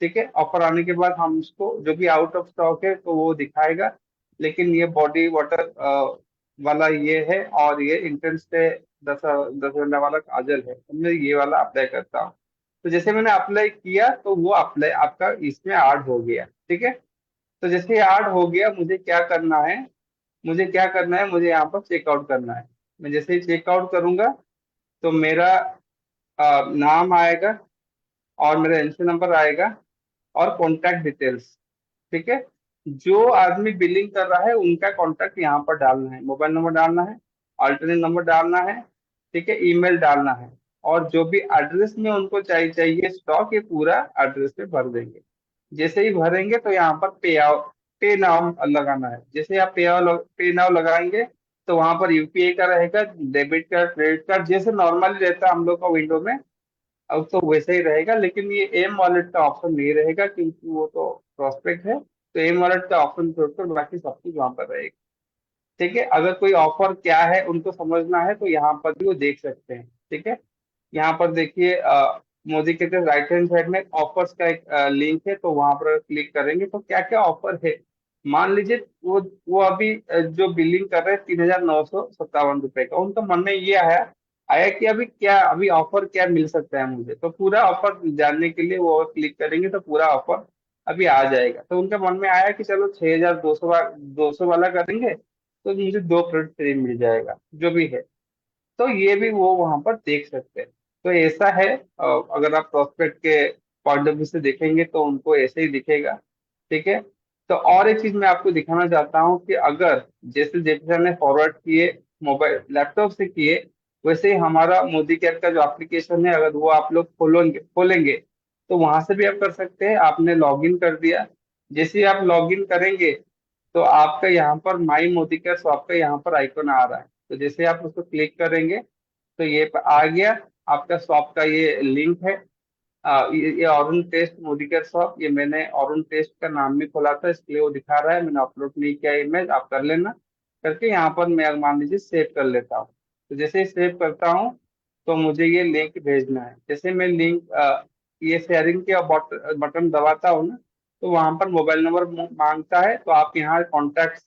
ठीक है, ऑफर आने के बाद हम उसको, जो भी आउट ऑफ स्टॉक है तो वो दिखाएगा। लेकिन ये बॉडी वाटर वाला ये है, और ये इंटेंस से 10 घंटा वाला काजल है, तो मैं ये वाला अप्लाई करता हूँ। तो जैसे मैंने अप्लाई किया तो वो अप्लाई आपका इसमें ऐड हो गया। ठीक है। तो जैसे ऐड हो गया, मुझे क्या करना है, मुझे यहाँ पर चेकआउट करना है। मैं जैसे ही चेकआउट करूंगा तो मेरा नाम आएगा और मेरा एनसी नंबर आएगा और कॉन्टैक्ट डिटेल्स। ठीक है। जो आदमी बिलिंग कर रहा है उनका कॉन्टैक्ट यहाँ पर डालना है, मोबाइल नंबर डालना है, अल्टरनेट नंबर डालना है, ठीक है, ईमेल डालना है, और जो भी एड्रेस में उनको चाहिए स्टॉक, ये पूरा एड्रेस पे भर देंगे। जैसे ही भरेंगे तो यहाँ पर पे नाउ लगाना है। जैसे आप पे नाउ लगाएंगे तो वहां पर यूपीआई का रहेगा, डेबिट कार्ड, क्रेडिट कार्ड, जैसे नॉर्मली रहता है हम लोग का विंडो में, अब तो वैसे ही रहेगा। लेकिन ये एम वॉलेट का ऑप्शन नहीं रहेगा क्योंकि वो तो प्रोस्पेक्ट है, तो एम वॉलेट का ऑप्शन छोड़कर बाकी सब कुछ वहां पर रहेगा। ठीक है। अगर कोई ऑफर क्या है उनको समझना है तो यहाँ पर भी वो देख सकते हैं। ठीक है। यहाँ पर देखिए मोदी के राइट हैंड साइड में ऑफर्स का एक लिंक है, तो वहां पर क्लिक करेंगे तो क्या क्या ऑफर है। मान लीजिए वो अभी जो बिलिंग कर रहे हैं 3,957 रुपए का, उनका मन में ये आया आया कि अभी ऑफर क्या मिल सकता है मुझे, तो पूरा ऑफर जानने के लिए वो क्लिक करेंगे तो पूरा ऑफर अभी आ जाएगा। तो उनके मन में आया कि चलो 6,200 वाला करेंगे तो मुझे 2 क्रेडिट फ्री मिल जाएगा, जो भी है। तो ये भी वो वहां पर देख सकते हैं। तो ऐसा है, अगर आप प्रोस्पेक्ट के पॉइंट ऑफ व्यू से देखेंगे तो उनको ऐसे ही दिखेगा। ठीक है। तो और एक चीज मैं आपको दिखाना चाहता हूँ कि अगर जैसे जेपी ने फॉरवर्ड किए मोबाइल लैपटॉप से किए, वैसे ही हमारा मोदी केयर का जो एप्लीकेशन है, अगर वो आप लोग खोलेंगे तो वहां से भी आप कर सकते हैं। आपने लॉगिन कर दिया, जैसे ही आप लॉगिन करेंगे तो आपका यहाँ पर माई मोदी केयर शॉप का यहाँ पर आइकन आ रहा है, तो जैसे आप उसको क्लिक करेंगे तो ये आ गया आपका शॉप का ये लिंक है। ये Arun test Modicare shop, ये मैंने अरुण टेस्ट का नाम में खोला था इसलिए वो दिखा रहा है, मैंने अपलोड नहीं किया इमेज, आप कर लेना। करके यहाँ पर मैं मान लीजिए सेव कर लेता हूँ। तो जैसे ही सेव करता हूँ तो मुझे ये लिंक भेजना है। जैसे मैं लिंक ये शेयरिंग के बटन दबाता हूँ ना, तो वहां पर मोबाइल नंबर मांगता है, तो आप यहाँ कॉन्टैक्ट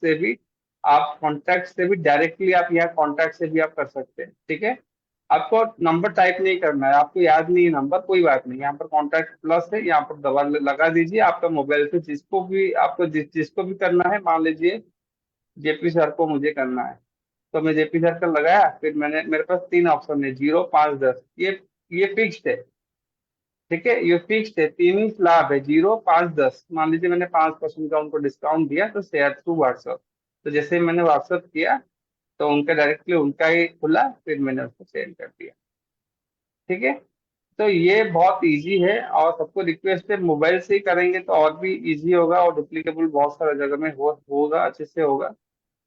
से भी डायरेक्टली आप यहाँ कॉन्टैक्ट से भी आप कर सकते हैं। ठीक है। आपको नंबर टाइप नहीं करना है, आपको याद नहीं है नंबर, कोई बात नहीं, यहाँ पर कॉन्टैक्ट प्लस है, यहाँ पर दबा लगा दीजिए आपका मोबाइल से, जिसको भी करना है। मान लीजिए जेपी सर को मुझे करना है, तो मैं जेपी सर का लगाया, फिर मेरे पास 3 ऑप्शन है, 0, 5, 10। ये फिक्स्ड है। ठीक है। ये फिक्स्ड है, 3 ही स्लैब है, 0, 5, 10। मान लीजिए मैंने 5% का उनको डिस्काउंट दिया, तो शेयर थ्रू व्हाट्सअप, तो जैसे ही मैंने व्हाट्सअप किया तो उनका डायरेक्टली उनका ही खुला, फिर मैंने उसको सेंड कर दिया। ठीक है। तो ये बहुत इजी है, और सबको रिक्वेस्ट है मोबाइल से ही करेंगे तो और भी इजी होगा, और डुप्लीकेबल बहुत सारा जगह में होगा, अच्छे से होगा।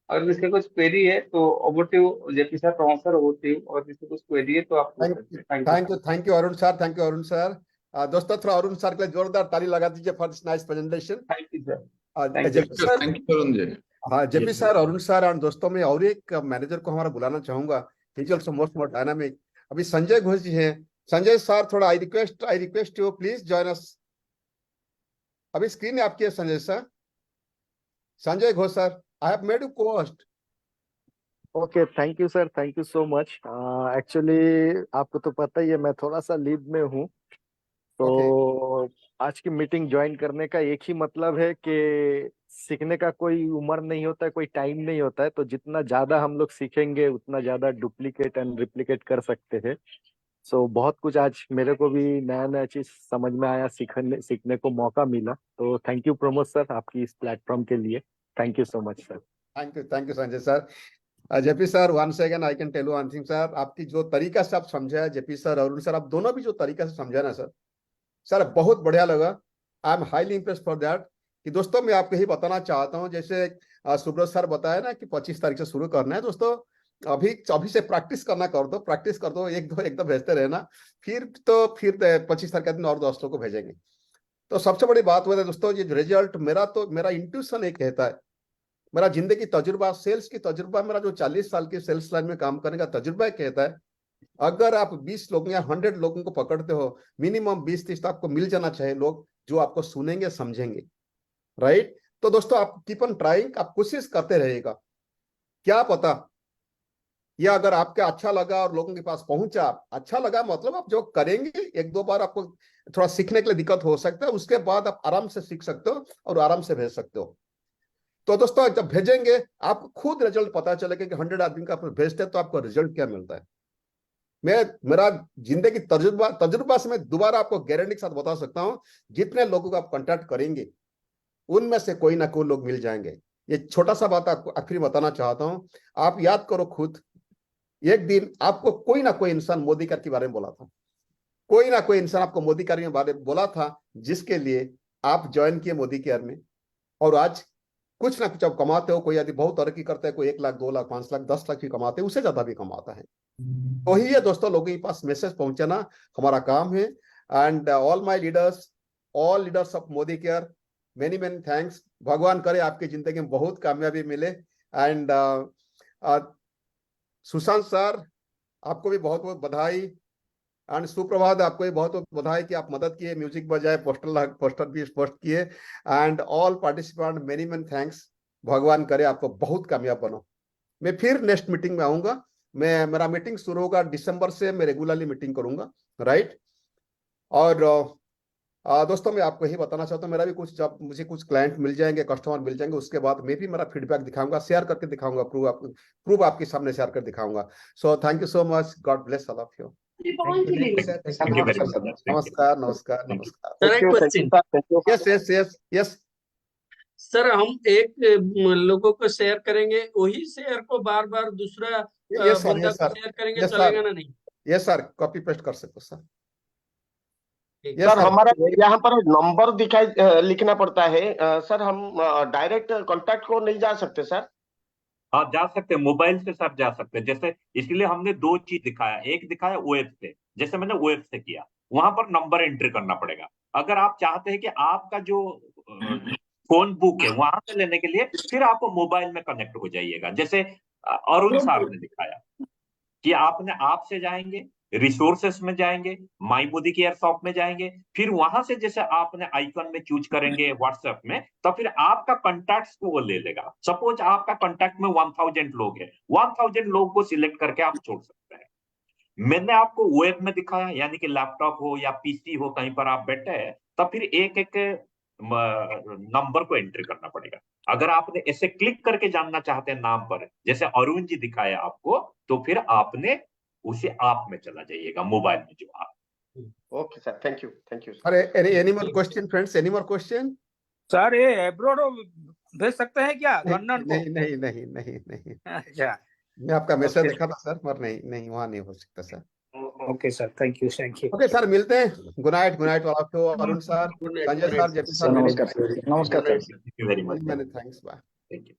अगर किसी कुछ क्वेरी है तो over to JP sir, professor over to, और किसी कुछ क्वेरी है तो आप पूछ सकते हैं। Thank you. Thank you Arun sir, thank you Arun sir. दोस्तों थोड़ा अरुण सर के लिए जोरदार ताली लगा दीजिए for this nice presentation. Thank you sir. Thank you JP sir, Thank you, Arun ji. हाँ JP Yes, sir, Arun sir, और दोस्तों में और एक मैनेजर को हमारा बुलाना चाहूंगा, he is also most more dynamic. अभी संजय घोष जी हैं। संजय सर थोड़ा I request you please join us. अभी स्क्रीन आपकी है Sanjay sir. Sanjay Ghosh sir, I have made you co-host. Okay, thank you sir, thank you so much. Actually आपको तो पता ही है मैं थोड़ा सा लीव में हूँ, तो आज की मीटिंग ज्वाइन करने का एक ही मतलब है कि सीखने का कोई उम्र नहीं होता है, कोई टाइम नहीं होता है, तो जितना ज्यादा हम लोग सीखेंगे उतना ज्यादा डुप्लीकेट एंड रिप्लिकेट कर सकते हैं। सो बहुत कुछ आज मेरे को भी नया नया चीज समझ में आया, सीखने को मौका मिला। तो थैंक यू प्रमोद सर आपकी इस प्लेटफॉर्म के लिए, thank you so much sir. Thank you Sanjay sir. JP sir, once again I can tell you one thing sir, आपकी जो तरीका से आप समझा, जेपी सर, अरुण सर, आप दोनों भी जो तरीका से समझा ना सर बहुत बढ़िया लगा। I am highly impress for that. कि दोस्तों मैं आपको यही बताना चाहता हूँ, जैसे सुब्रत सर बताया ना कि 25 तारीख से शुरू करना है। दोस्तों अभी से प्रैक्टिस कर दो, एक दो भेजते रहना, फिर 25 तारीख के दिन और दोस्तों को भेजेंगे। तो सबसे बड़ी बात हुआ है दोस्तों, ये रिजल्ट मेरा इंट्यूशन एक कहता है, मेरा जिंदगी तजुर्बा, सेल्स की तजुर्बा, मेरा जो 40 साल की सेल्स लाइन में काम करने का तजुर्बा कहता है, अगर आप 20 लोग या 100 लोगों को पकड़ते हो, मिनिमम 20-30 तो आपको मिल जाना चाहिए लोग जो आपको सुनेंगे, समझेंगे, राइट। तो दोस्तों आप कीप ऑन ट्राइंग, आप कोशिश करते रहिएगा। क्या पता या अगर आपके अच्छा लगा और लोगों के पास पहुंचा, अच्छा लगा मतलब आप जो करेंगे, एक दो बार आपको थोड़ा सीखने के लिए दिक्कत हो सकता है, उसके बाद आप आराम से सीख सकते हो और आराम से भेज सकते हो। तो दोस्तों जब भेजेंगे आपको खुद रिजल्ट पता चलेगा कि 100 आदमी का आप भेजते हैं तो आपको रिजल्ट क्या मिलता है। मेरा जिंदगी तजुर्बा से मैं दोबारा आपको गारंटी के साथ बता सकता हूं, जितने लोगों को आप कांटेक्ट करेंगे उनमें से कोई ना कोई लोग मिल जाएंगे। ये छोटा सा बात आपको आखिरी बताना चाहता हूं, आप याद करो खुद, एक दिन आपको कोई ना कोई इंसान मोदी कर के बारे में बोला था, कोई ना कोई इंसान आपको मोदी कर के बारे में बोला था, जिसके लिए आप ज्वाइन किए मोदी केयर में, और आज कुछ ना कुछ आप कमाते हो। कोई यदि बहुत तरक्की करता है, कोई 1 लाख 2 लाख 5 लाख 10 लाख भी कमाते हैं, उससे ज्यादा भी कमाता है। तो ही है दोस्तों, लोगों के पास मैसेज पहुंचाना हमारा काम है। And all my leaders, all leaders of Modi care, many many thanks. भगवान करे आपकी जिंदगी में बहुत कामयाबी मिले। एंड सुशांत सर, आपको भी बहुत बहुत बधाई एंड सुप्रभात। आपको भी बहुत बहुत बधाई कि आप मदद किए, म्यूजिक बजाए, पोस्टर भी पोस्ट किए। And all participant many many thanks. भगवान करे आपको बहुत कामयाब बनो। मैं फिर नेक्स्ट मीटिंग में आऊंगा। मेरा मीटिंग शुरू होगा दिसंबर से, मैं रेगुलरली मीटिंग करूंगा, राइट। और दोस्तों मैं आपको ही बताना चाहता हूँ, मेरा भी कुछ, जब मुझे कुछ क्लाइंट मिल जाएंगे, कस्टमर मिल जाएंगे, उसके बाद मैं भी मेरा फीडबैक दिखाऊंगा, शेयर करके दिखाऊंगा, प्रूफ आपके सामने शेयर कर दिखाऊंगा। So thank you so much, God bless all of you. Thank you very much, sir. Thank you. नमस्कार नमस्कार Thank you. नमस्कार। सर एक question, yes yes yes yes. Sir हम एक लोगों को शेयर करेंगे, वही शेयर को बार बार दूसरा यस सर, बंदा यस को सर, शेयर करेंगे, यस चलेगा सर, ना? नहीं यस सर, कॉपी पेस्ट कर सकते हो सर। ठीक। यस सर सर, हमारा यहाँ पर नंबर दिखाई लिखना पड़ता है सर, हम डायरेक्ट कांटेक्ट को नहीं जा सकते सर? हाँ, जा सकते हैं, मोबाइल से सब जा सकते हैं। जैसे इसलिए हमने 2 चीज दिखाया, एक दिखाया वेब से, जैसे मैंने वेब से किया, वहां पर नंबर एंट्री करना पड़ेगा। अगर आप चाहते हैं कि आपका जो फोन बुक है वहां से लेने के लिए, फिर आप मोबाइल में कनेक्ट हो जाइएगा। जैसे अरुण साहब ने दिखाया कि आपने आप से जाएंगे, रिसोर्सेस में जाएंगे, माई मोदी केयर शॉप में जाएंगे, फिर वहां से जैसे आपने आइकन में चूज करेंगे व्हाट्सएप में, तो फिर आपका कॉन्टैक्ट्स को वो ले लेगा। सपोज आपका कॉन्टैक्ट में 1000 लोग हैं, 1000 लोग को सिलेक्ट करके आप छोड़ सकते हैं। मैंने आपको वेब में दिखाया, यानी कि लैपटॉप हो या पीसी हो, कहीं पर आप बैठे हैं, तब फिर एक एक नंबर को एंट्री करना पड़ेगा। अगर आपने ऐसे क्लिक करके जानना चाहते हैं नाम पर, जैसे अरुण जी दिखाया आपको, तो फिर आपने उसे आप में चला जाइएगा, मोबाइल में जो आप। Okay sir, thank you. अरे any more question friends, any more question? Sir ये एब्रोड भेज सकते हैं क्या, लंदन को? नहीं नहीं नहीं नहीं नहीं। अच्छा, मैं आपका मैसेज Okay. देखा था सर, पर नहीं वहाँ नहीं हो सकता sir. Okay sir, thank you. Okay sir, मिलते हैं। गुड नाइट वाला आपको, Arun sir, Sanjay sir, JP sir, Thank you very much. Many thanks, bye. Thank you.